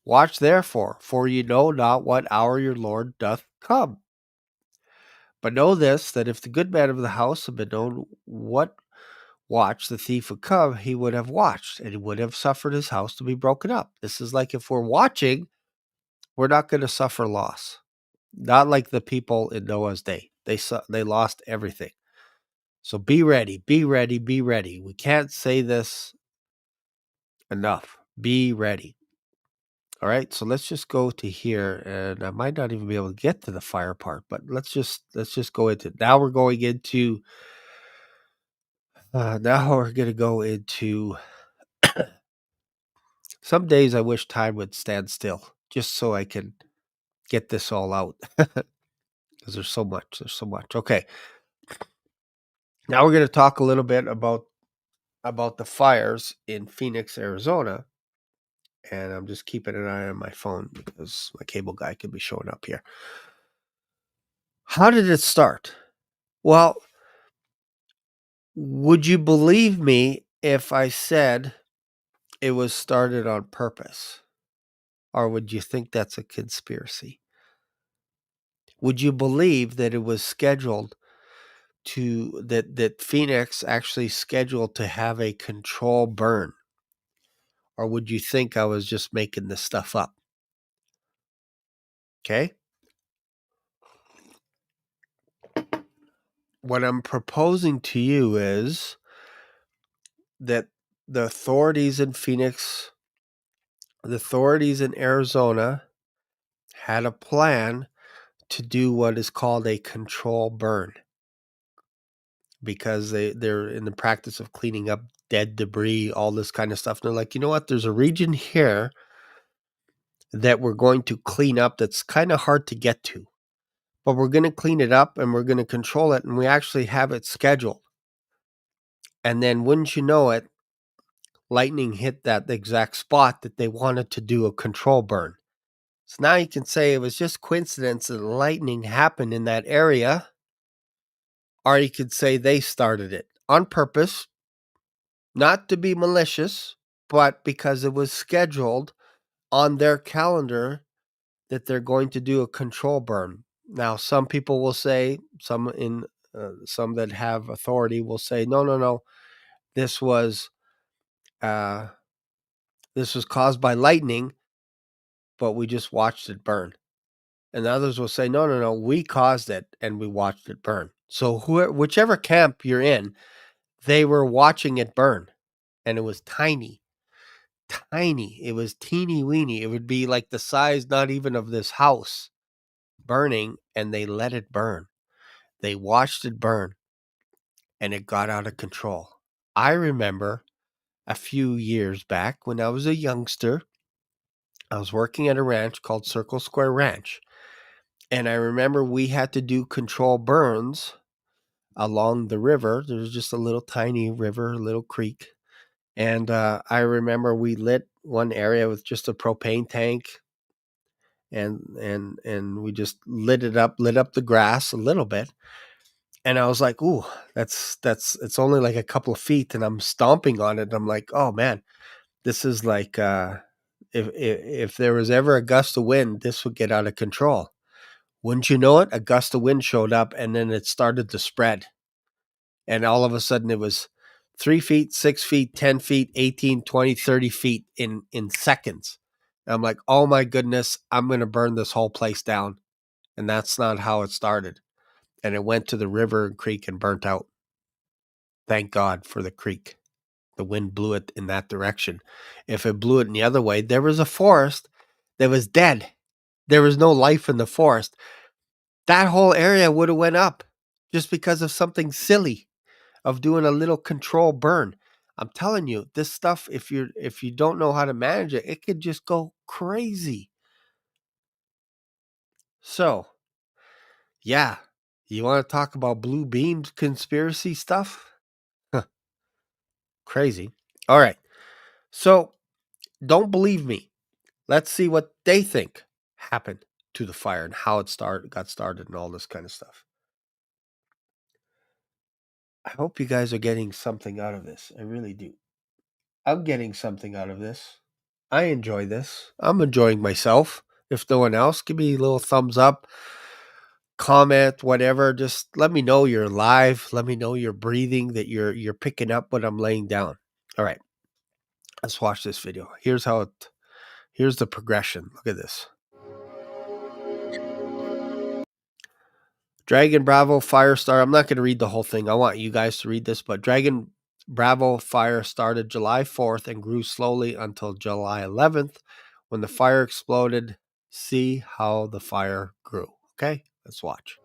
Watch therefore, for ye know not what hour your Lord doth come. But know this, that if the good man of the house had been known what watch the thief would come, he would have watched, and he would have suffered his house to be broken up. This is like if we're watching, we're not going to suffer loss. Not like the people in Noah's day. They lost everything. So be ready, be ready, be ready. We can't say this enough. Be ready. All right, so let's just go to here, and I might not even be able to get to the fire part, but let's just go into now. We're going into now we're gonna go into some days I wish time would stand still just so I can get this all out because there's so much. There's so much. Okay, now we're gonna talk a little bit about the fires in Phoenix, Arizona. And I'm just keeping an eye on my phone because my cable guy could be showing up here. How did it start? Well, would you believe me if I said it was started on purpose? Or would you think that's a conspiracy? Would you believe that it was scheduled that Phoenix actually scheduled to have a control burn? Or would you think I was just making this stuff up? Okay? What I'm proposing to you is that the authorities in Phoenix, the authorities in Arizona had a plan to do what is called a control burn because they're in the practice of cleaning up dead debris, all this kind of stuff. And they're like, you know what? There's a region here that we're going to clean up that's kind of hard to get to, but we're going to clean it up and we're going to control it. And we actually have it scheduled. And then wouldn't you know it, lightning hit that exact spot that they wanted to do a control burn. So now you can say it was just coincidence that lightning happened in that area, or you could say they started it on purpose, not to be malicious, but because it was scheduled on their calendar that they're going to do a control burn. Now, some people will say, some that have authority will say, no, this was caused by lightning, but we just watched it burn. And others will say, no, we caused it and we watched it burn. So whichever camp you're in, they were watching it burn. And it was tiny. It was teeny weeny. It would be like the size not even of this house burning, and they let it burn. They watched it burn, and it got out of control. I remember a few years back when I was a youngster, I was working at a ranch called Circle Square Ranch. And I remember we had to do control burns along the river. There's just a little tiny river, a little creek. And I remember we lit one area with just a propane tank, and we just lit up the grass a little bit. And I was like, ooh, it's only like a couple of feet, and I'm stomping on it. And I'm like, oh man, this is like if there was ever a gust of wind, this would get out of control. Wouldn't you know it? A gust of wind showed up, and then it started to spread. And all of a sudden it was 3 feet, 6 feet, 10 feet, 18, 20, 30 feet in seconds. And I'm like, oh my goodness, I'm going to burn this whole place down. And that's not how it started. And it went to the river and creek and burnt out. Thank God for the creek. The wind blew it in that direction. If it blew it in the other way, there was a forest that was dead. There was no life in the forest. That whole area would have went up just because of something silly of doing a little control burn. I'm telling you, this stuff, if you don't know how to manage it, it could just go crazy. So, yeah, you want to talk about blue beams conspiracy stuff? Huh, crazy. All right. So, don't believe me. Let's see what they think happened to the fire and how it got started and all this kind of stuff. I hope you guys are getting something out of this. I really do. I'm getting something out of this. I enjoy this. I'm enjoying myself. If no one else, give me a little thumbs up, comment, whatever. Just let me know you're live. Let me know you're breathing, that you're picking up what I'm laying down. All right. Let's watch this video. Here's the progression. Look at this. Dragon Bravo Firestar. I'm not going to read the whole thing. I want you guys to read this, but Dragon Bravo fire started July 4th and grew slowly until July 11th, When the fire exploded, see how the fire grew. Okay, let's watch.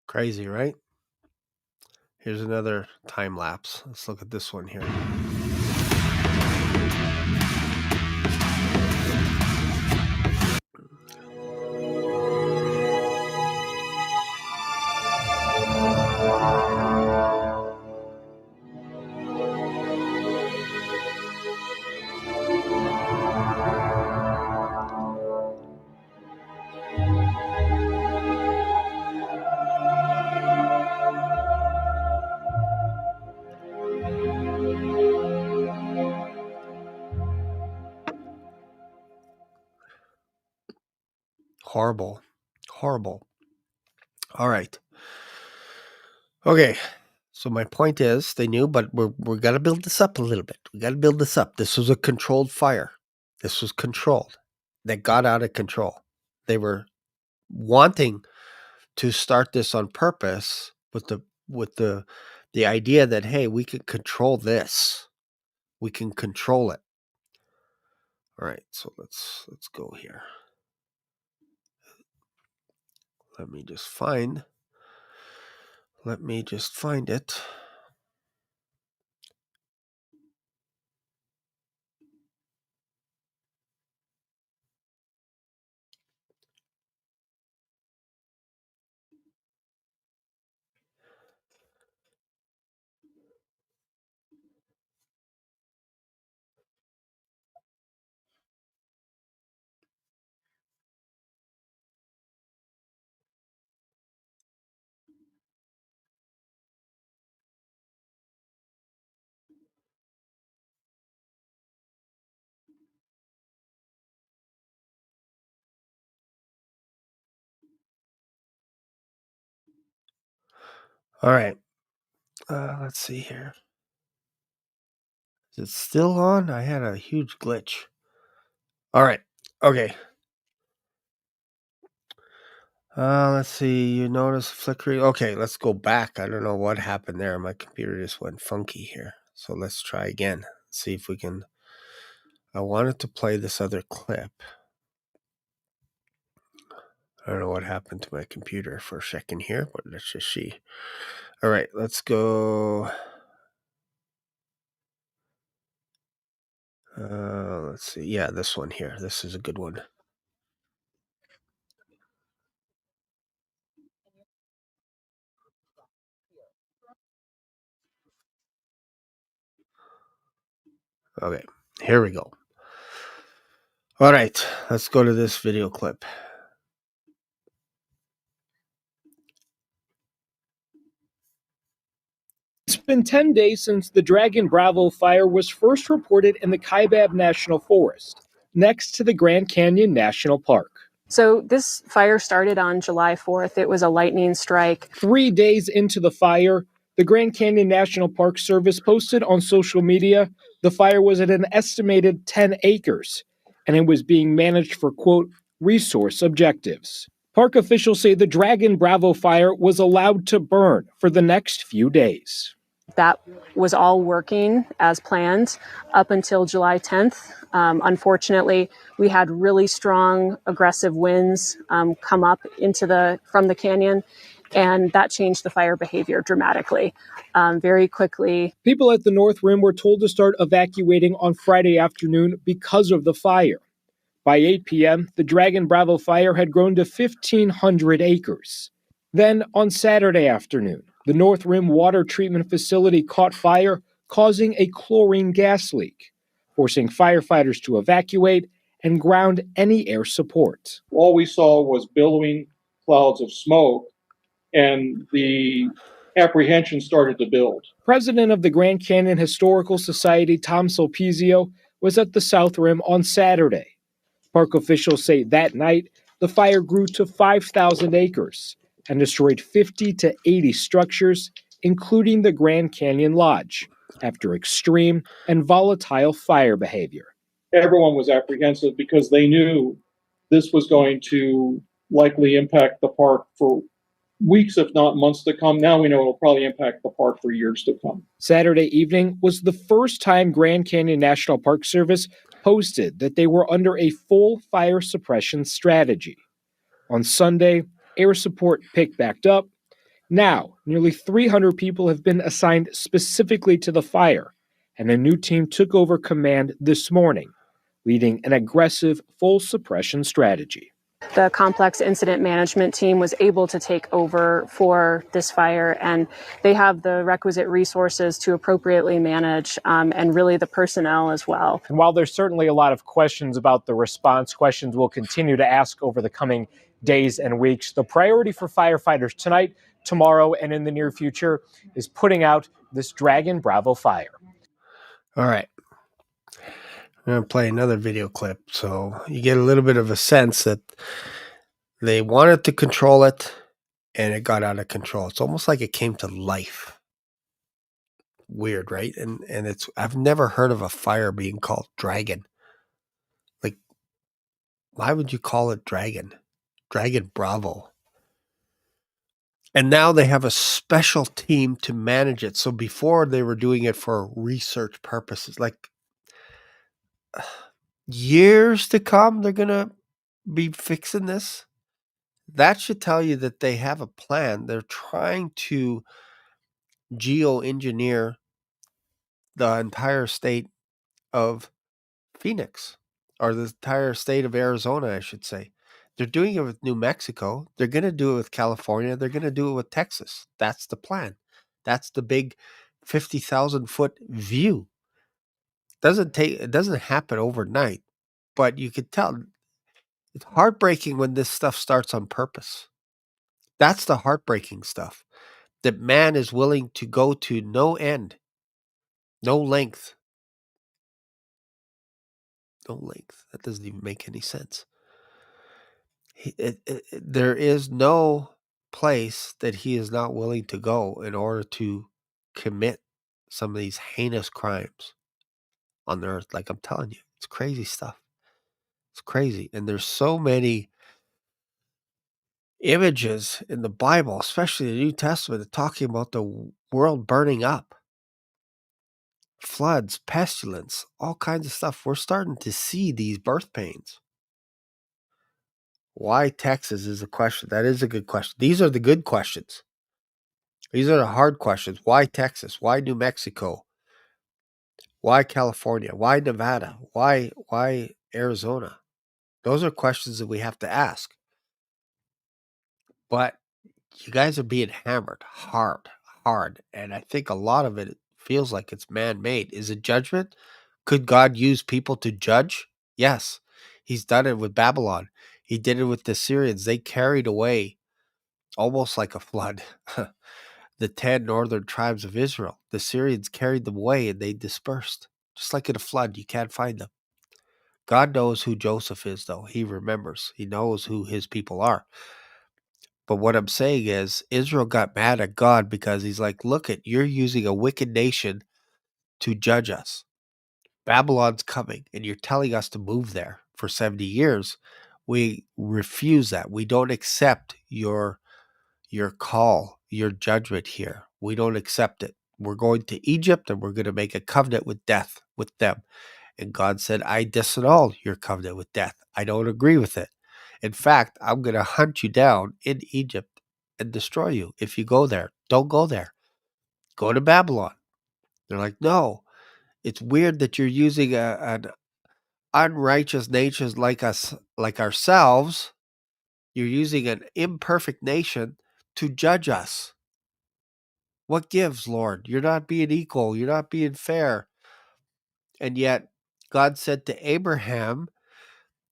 Crazy, right? Here's another time lapse. Let's look at this one here. Horrible. Horrible. All right. Okay. So my point is they knew, but we're got to build this up a little bit. We got to build this up. This was a controlled fire. This was controlled. That got out of control. They were wanting to start this on purpose with the idea that, hey, we can control this. We can control it. All right, so let's go here. Let me just find it. All right. Let's see here. Is it still on? I had a huge glitch. All right. Okay. Let's see. You notice flickering. Okay, let's go back. I don't know what happened there. My computer just went funky here. So let's try again. See if we can. I wanted to play this other clip. I don't know what happened to my computer for a second here, but let's just see. All right, let's go. Let's see. Yeah, this one here. This is a good one. Okay, here we go. All right, let's go to this video clip.
It's been 10 days since the Dragon Bravo fire was first reported in the Kaibab National Forest, next to the Grand Canyon National Park.
So this fire started on July 4th. It was a lightning strike.
3 days into the fire, the Grand Canyon National Park Service posted on social media the fire was at an estimated 10 acres, and it was being managed for, quote, resource objectives. Park officials say the Dragon Bravo fire was allowed to burn for the next few days.
That was all working as planned up until July 10th. Unfortunately, we had really strong, aggressive winds come up from the canyon, and that changed the fire behavior dramatically, very quickly.
People at the North Rim were told to start evacuating on Friday afternoon because of the fire. By 8 p.m., the Dragon Bravo fire had grown to 1,500 acres. Then, on Saturday afternoon, the North Rim Water Treatment Facility caught fire, causing a chlorine gas leak, forcing firefighters to evacuate and ground any air support.
All we saw was billowing clouds of smoke, and the apprehension started to build.
President of the Grand Canyon Historical Society, Tom Sulpizio, was at the South Rim on Saturday. Park officials say that night the fire grew to 5,000 acres and destroyed 50 to 80 structures, including the Grand Canyon Lodge, after extreme and volatile fire behavior.
Everyone was apprehensive because they knew this was going to likely impact the park for weeks, if not months to come. Now we know it'll probably impact the park for years to come.
Saturday evening was the first time Grand Canyon National Park Service posted that they were under a full fire suppression strategy. On Sunday, air support picked back up. Now, nearly 300 people have been assigned specifically to the fire, and a new team took over command this morning, leading an aggressive full suppression strategy.
The complex incident management team was able to take over for this fire, and they have the requisite resources to appropriately manage and really the personnel as well.
And while there's certainly a lot of questions about the response, questions we'll continue to ask over the coming days and weeks, the priority for firefighters tonight, tomorrow, and in the near future is putting out this Dragon Bravo fire.
All right. I'm going to play another video clip so you get a little bit of a sense that they wanted to control it and it got out of control. It's almost like it came to life. Weird, right? And I've never heard of a fire being called Dragon. Like, why would you call it Dragon? Dragon Bravo. And now they have a special team to manage it. So before they were doing it for research purposes, like years to come, they're going to be fixing this. That should tell you that they have a plan. They're trying to geoengineer the entire state of Phoenix, or the entire state of Arizona, I should say. They're doing it with New Mexico. They're going to do it with California. They're going to do it with Texas. That's the plan. That's the big 50,000-foot view. It doesn't happen overnight, but you could tell it's heartbreaking when this stuff starts on purpose. That's the heartbreaking stuff. That man is willing to go to no end, no length. No length. That doesn't even make any sense. There is no place that he is not willing to go in order to commit some of these heinous crimes on the earth. Like I'm telling you, it's crazy stuff. It's crazy. And there's so many images in the Bible, especially the New Testament, talking about the world burning up. Floods, pestilence, all kinds of stuff. We're starting to see these birth pains. Why Texas is a question. That is a good question. These are the good questions. These are the hard questions. Why Texas? Why New Mexico? Why California? Why Nevada? Why Arizona? Those are questions that we have to ask. But you guys are being hammered hard. And I think a lot of it feels like it's man-made. Is it judgment? Could God use people to judge? Yes. He's done it with Babylon. He did it with the Syrians. They carried away, almost like a flood, the 10 northern tribes of Israel. The Syrians carried them away and they dispersed. Just like in a flood, you can't find them. God knows who Joseph is, though. He remembers. He knows who his people are. But what I'm saying is, Israel got mad at God because he's like, look, you're using a wicked nation to judge us. Babylon's coming, and you're telling us to move there for 70 years. We refuse that. We don't accept your call, your judgment here. We don't accept it. We're going to Egypt, and we're going to make a covenant with death with them. And God said, I disannul your covenant with death. I don't agree with it. In fact, I'm going to hunt you down in Egypt and destroy you if you go there. Don't go there. Go to Babylon. They're like, no, it's weird that you're using an unrighteous nation like us, like ourselves. You're using an imperfect nation to judge us. What gives, Lord? You're not being equal. You're not being fair. And yet God said to Abraham,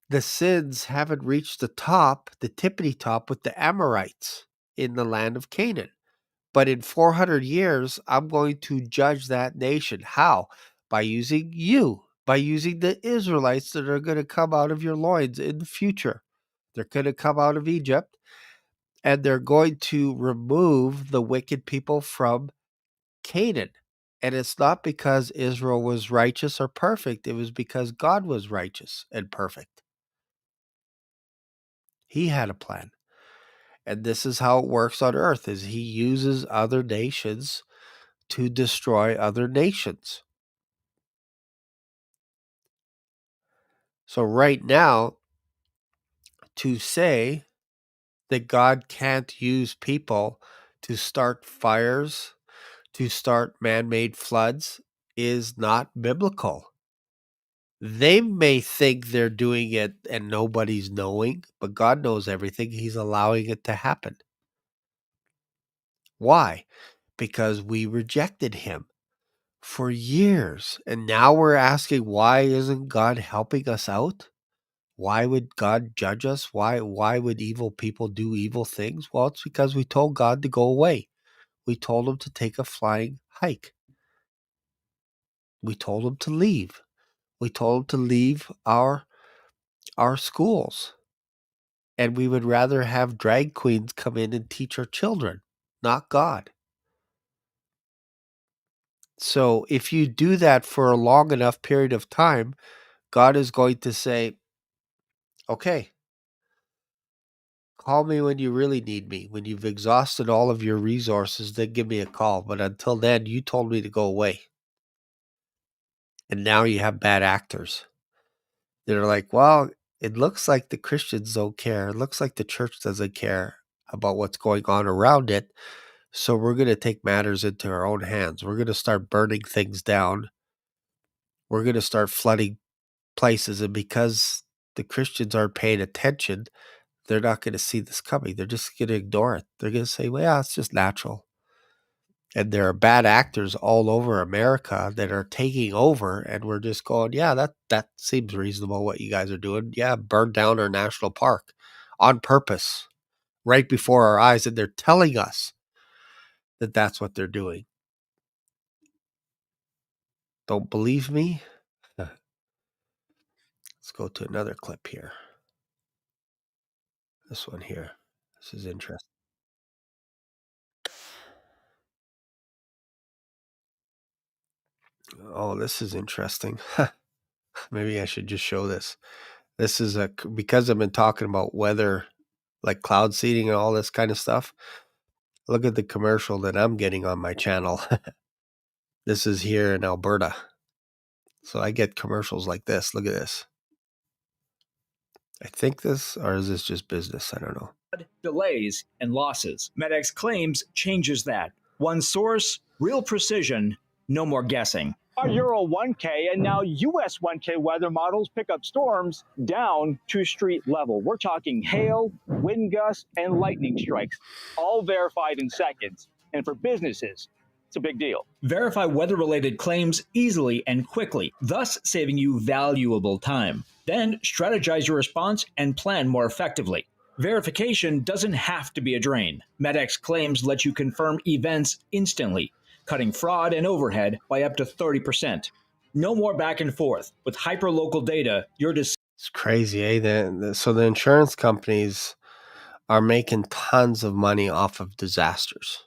the sins haven't reached the top, the tippity top with the Amorites in the land of Canaan. But in 400 years, I'm going to judge that nation. How? By using you. by using the Israelites that are going to come out of your loins in the future. They're going to come out of Egypt, and they're going to remove the wicked people from Canaan. And it's not because Israel was righteous or perfect. It was because God was righteous and perfect. He had a plan. And this is how it works on earth, is he uses other nations to destroy other nations. So right now, to say that God can't use people to start fires, to start man-made floods, is not biblical. They may think they're doing it and nobody's knowing, but God knows everything. He's allowing it to happen. Why? Because we rejected him for years. And now we're asking, why isn't God helping us out? Why would God judge us? Why would evil people do evil things? Well, it's because we told God to go away. We told him to take a flying hike. We told him to leave. We told him to leave our schools. And we would rather have drag queens come in and teach our children, not God. So if you do that for a long enough period of time, God is going to say, okay, call me when you really need me. When you've exhausted all of your resources, then give me a call. But until then, you told me to go away. And now you have bad actors. They're like, well, it looks like the Christians don't care. It looks like the church doesn't care about what's going on around it. So we're going to take matters into our own hands. We're going to start burning things down. We're going to start flooding places. And because the Christians aren't paying attention, they're not going to see this coming. They're just going to ignore it. They're going to say, well, yeah, it's just natural. And there are bad actors all over America that are taking over, and we're just going, yeah, that seems reasonable what you guys are doing. Yeah, burn down our national park on purpose, right before our eyes, and they're telling us that that's what they're doing. Don't believe me? Let's go to another clip here. This one here. This is interesting. Oh, this is interesting. Maybe I should just show this. This is because I've been talking about weather, like cloud seeding and all this kind of stuff. Look at the commercial that I'm getting on my channel. This is here in Alberta. So I get commercials like this. Look at this. I think this, or is this just business? I don't know.
Delays and losses. MEDX Claims changes that. One source, real precision, no more guessing.
Our Euro 1K and now US 1K weather models pick up storms down to street level. We're talking hail, wind gusts, and lightning strikes, all verified in seconds. And for businesses, it's a big deal.
Verify weather-related claims easily and quickly, thus saving you valuable time. Then strategize your response and plan more effectively. Verification doesn't have to be a drain. MEDX Claims lets you confirm events instantly, cutting fraud and overhead by up to 30%. No more back and forth. With hyper-local data, your decision.
It's crazy, eh? So the insurance companies are making tons of money off of disasters.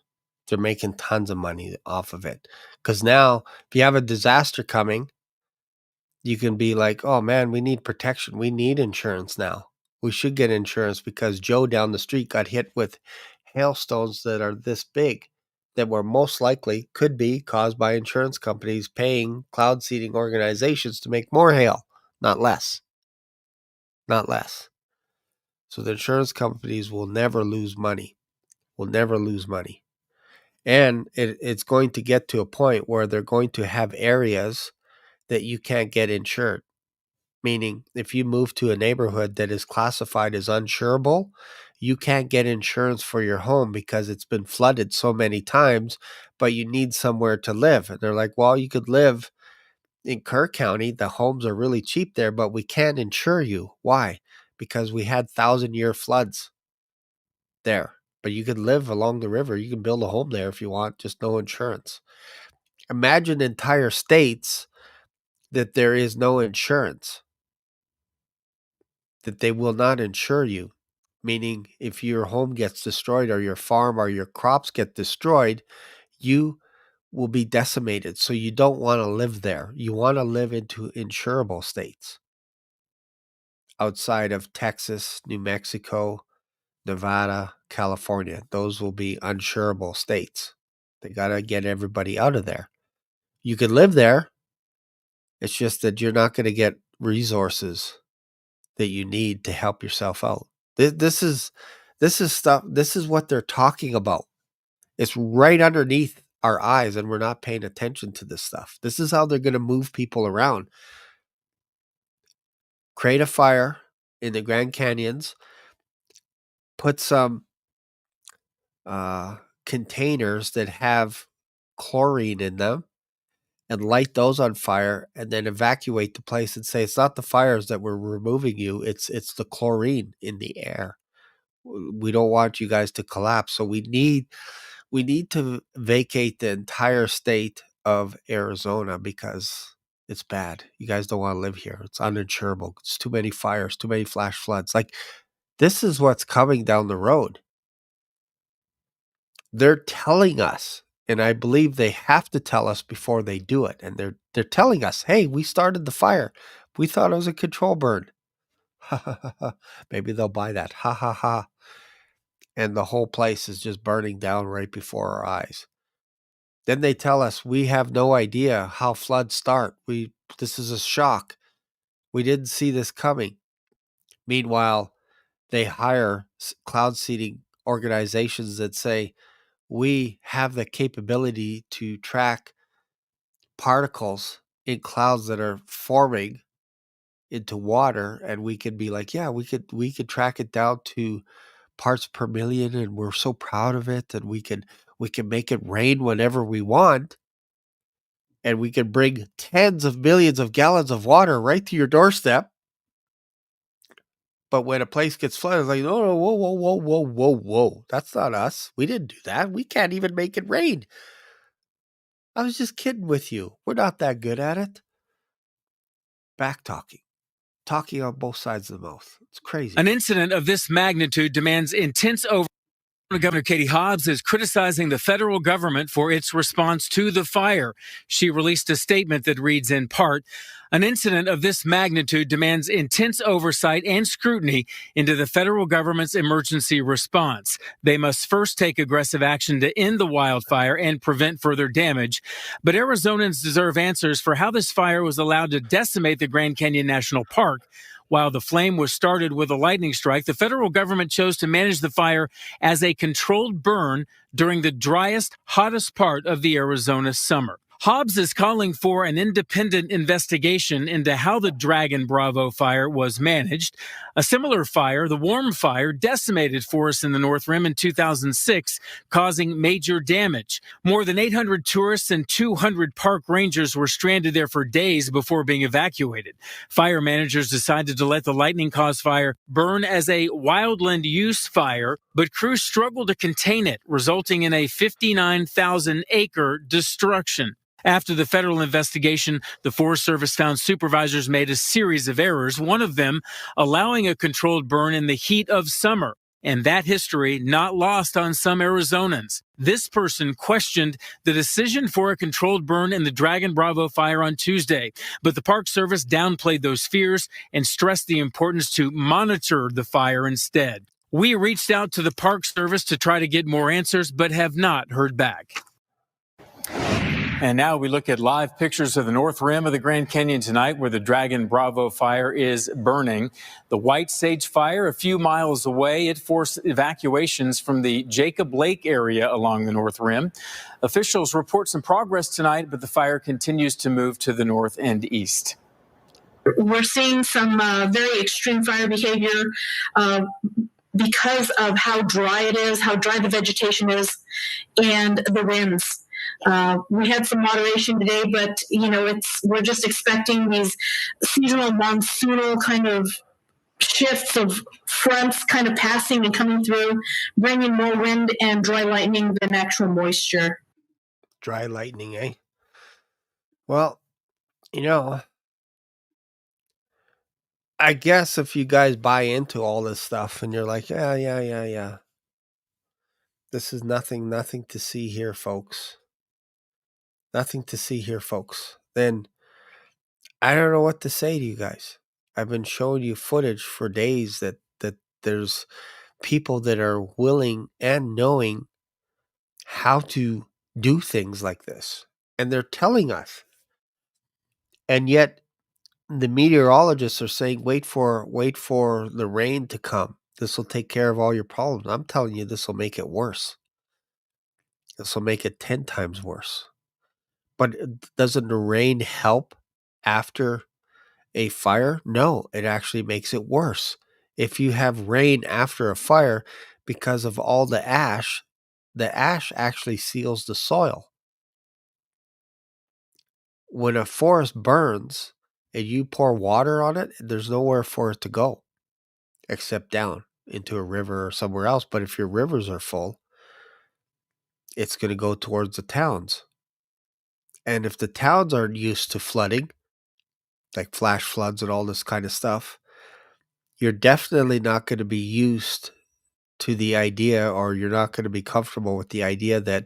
They're making tons of money off of it. Because now, if you have a disaster coming, you can be like, oh man, we need protection. We need insurance now. We should get insurance because Joe down the street got hit with hailstones that are this big, that were most likely could be caused by insurance companies paying cloud seeding organizations to make more hail, not less. Not less. So the insurance companies will never lose money. Will never lose money. And it's going to get to a point where they're going to have areas that you can't get insured. Meaning, if you move to a neighborhood that is classified as insurable, you can't get insurance for your home because it's been flooded so many times, but you need somewhere to live. And they're like, well, you could live in Kerr County. The homes are really cheap there, but we can't insure you. Why? Because we had 1,000-year floods there. But you could live along the river. You can build a home there if you want, just no insurance. Imagine entire states that there is no insurance, that they will not insure you. Meaning, if your home gets destroyed or your farm or your crops get destroyed, you will be decimated. So you don't want to live there. You want to live into insurable states outside of Texas, New Mexico, Nevada, California. Those will be insurable states. They got to get everybody out of there. You can live there. It's just that you're not going to get resources that you need to help yourself out. This is stuff. This is what they're talking about. It's right underneath our eyes, and we're not paying attention to this stuff. This is how they're going to move people around. Create a fire in the Grand Canyons. Put some containers that have chlorine in them and light those on fire, and then evacuate the place and say, it's not the fires that we're removing you. It's the chlorine in the air. We don't want you guys to collapse. So we need to vacate the entire state of Arizona because it's bad. You guys don't want to live here. It's uninsurable. It's too many fires, too many flash floods. Like, this is what's coming down the road. They're telling us, and I believe they have to tell us before they do it. And they're telling us, hey, we started the fire. We thought it was a control burn. Maybe they'll buy that. Ha ha ha. And the whole place is just burning down right before our eyes. Then they tell us we have no idea how floods start. This is a shock. We didn't see this coming. Meanwhile, they hire cloud seeding organizations that say, we have the capability to track particles in clouds that are forming into water, and we could be like, yeah, we could track it down to parts per million, and we're so proud of it, and we can make it rain whenever we want, and we can bring tens of millions of gallons of water right to your doorstep. But when a place gets flooded, it's like, no, whoa, that's not us. We didn't do that. We can't even make it rain. I was just kidding with you. We're not that good at it. Back talking on both sides of the mouth. It's crazy.
An incident of this magnitude demands intense Governor Katie Hobbs is criticizing the federal government for its response to the fire. She released a statement that reads in part, an incident of this magnitude demands intense oversight and scrutiny into the federal government's emergency response. They must first take aggressive action to end the wildfire and prevent further damage. But Arizonans deserve answers for how this fire was allowed to decimate the Grand Canyon National Park. While the flame was started with a lightning strike, the federal government chose to manage the fire as a controlled burn during the driest, hottest part of the Arizona summer. Hobbs is calling for an independent investigation into how the Dragon Bravo fire was managed. A similar fire, the Warm Fire, decimated forests in the North Rim in 2006, causing major damage. More than 800 tourists and 200 park rangers were stranded there for days before being evacuated. Fire managers decided to let the lightning-caused fire burn as a wildland use fire, but crews struggled to contain it, resulting in a 59,000-acre destruction. After the federal investigation, the Forest Service found supervisors made a series of errors, one of them allowing a controlled burn in the heat of summer. And that history not lost on some Arizonans. This person questioned the decision for a controlled burn in the Dragon Bravo fire on Tuesday, but the Park Service downplayed those fears and stressed the importance to monitor the fire instead. We reached out to the Park Service to try to get more answers, but have not heard back. And now we look at live pictures of the North Rim of the Grand Canyon tonight, where the Dragon Bravo fire is burning. The White Sage fire a few miles away. It forced evacuations from the Jacob Lake area along the North Rim. Officials report some progress tonight, but the fire continues to move to the north and east.
We're seeing some very extreme fire behavior because of how dry it is, how dry the vegetation is, and the winds. We had some moderation today, but we're just expecting these seasonal monsoonal kind of shifts of fronts kind of passing and coming through, bringing more wind and dry lightning than actual moisture.
Dry lightning, eh? Well, I guess if you guys buy into all this stuff and you're like, yeah. This is nothing to see here, folks. Nothing to see here, folks. Then I don't know what to say to you guys. I've been showing you footage for days that there's people that are willing and knowing how to do things like this. And they're telling us. And yet the meteorologists are saying, wait for the rain to come. This will take care of all your problems. I'm telling you, this will make it worse. This will make it 10 times worse. But doesn't the rain help after a fire? No, it actually makes it worse. If you have rain after a fire, because of all the ash actually seals the soil. When a forest burns and you pour water on it, there's nowhere for it to go except down into a river or somewhere else. But if your rivers are full, it's going to go towards the towns. And if the towns aren't used to flooding, like flash floods and all this kind of stuff, you're definitely not going to be used to the idea, or you're not going to be comfortable with the idea that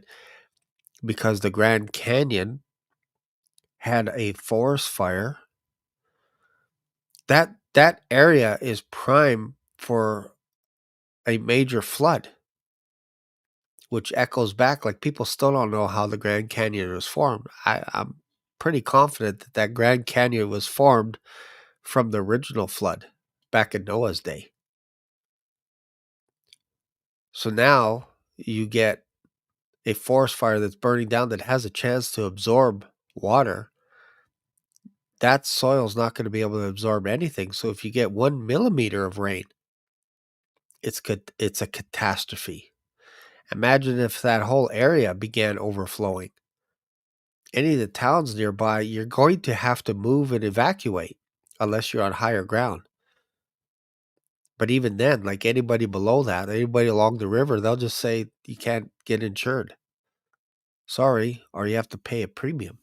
because the Grand Canyon had a forest fire, that area is prime for a major flood, which echoes back. Like, people still don't know how the Grand Canyon was formed. I'm pretty confident that Grand Canyon was formed from the original flood back in Noah's day. So now you get a forest fire that's burning down that has a chance to absorb water. That soil's not going to be able to absorb anything. So if you get 1 millimeter of rain, it's a catastrophe. Imagine if that whole area began overflowing. Any of the towns nearby, you're going to have to move and evacuate unless you're on higher ground. But even then, like anybody below that, anybody along the river, they'll just say you can't get insured. Sorry, or you have to pay a premium.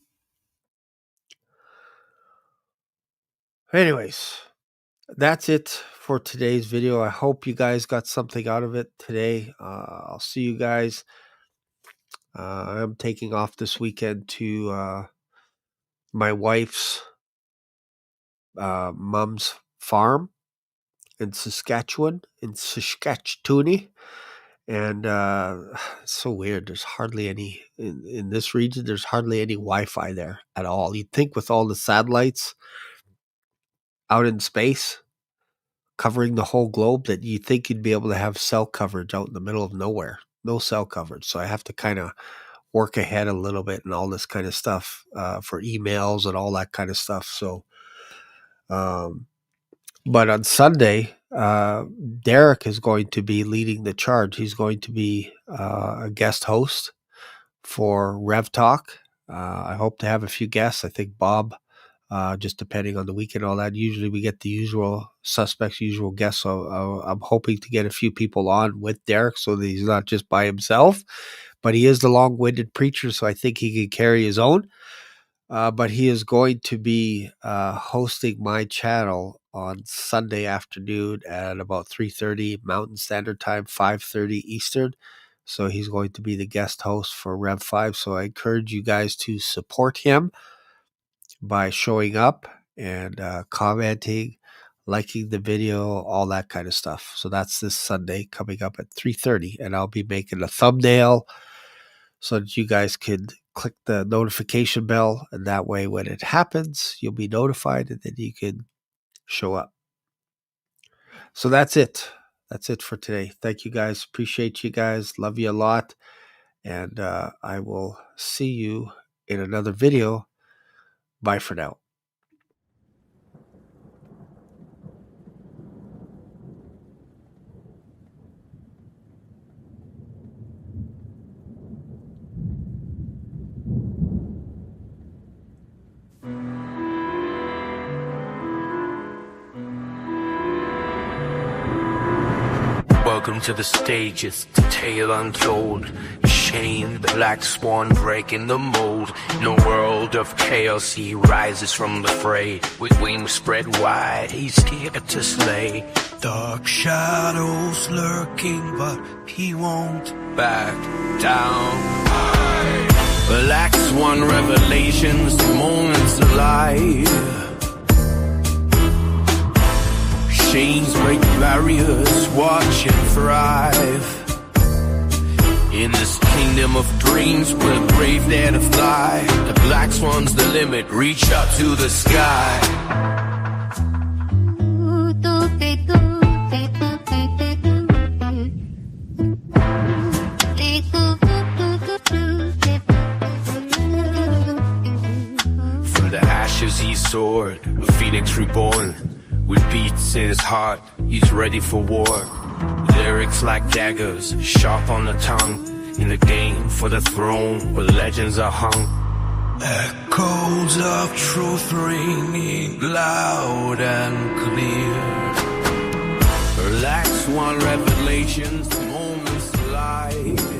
Anyways, that's it for today's video. I hope you guys got something out of it today. I'll see you guys. I'm taking off this weekend to my wife's mom's farm in Saskatchewan, in Saskatchewan. And it's so weird. There's hardly any, in this region, there's hardly any Wi-Fi there at all. You'd think with all the satellites out in space covering the whole globe that you think you'd be able to have cell coverage out in the middle of nowhere. No cell coverage. So I have to kind of work ahead a little bit and all this kind of stuff for emails and all that kind of stuff. So, but on Sunday, Derek is going to be leading the charge. He's going to be a guest host for Rev Talk. I hope to have a few guests. I think Bob, just depending on the week and all that. Usually we get the usual suspects, usual guests. So I'm hoping to get a few people on with Derek so that he's not just by himself. But he is the long-winded preacher, so I think he can carry his own. But he is going to be hosting my channel on Sunday afternoon at about 3:30 Mountain Standard Time, 5:30 Eastern. So he's going to be the guest host for Rev 5. So I encourage you guys to support him by showing up and commenting, liking the video, all that kind of stuff. So that's this Sunday coming up at 3:30, and I'll be making a thumbnail so that you guys could click the notification bell, and that way when it happens, you'll be notified and then you can show up. So that's it. That's it for today. Thank you guys. Appreciate you guys. Love you a lot. And I will see you in another video. Bye for now.
Welcome to the stage, it's the tale untold. chain, the black swan breaking the mold. In a world of chaos, he rises from the fray. With wings spread wide, he's here to slay. Dark shadows lurking, but he won't back down. Black swan revelations, the moments alive. Chains break barriers, watch and thrive. In this kingdom of dreams, we're brave dare to fly. The black swan's the limit, reach up to the sky. From the ashes he soared, a phoenix reborn. With beats in his heart, he's ready for war. Lyrics like daggers, sharp on the tongue. In the game for the throne, where legends are hung. Echoes of truth ringing loud and clear. Black swan revelations, moments alive.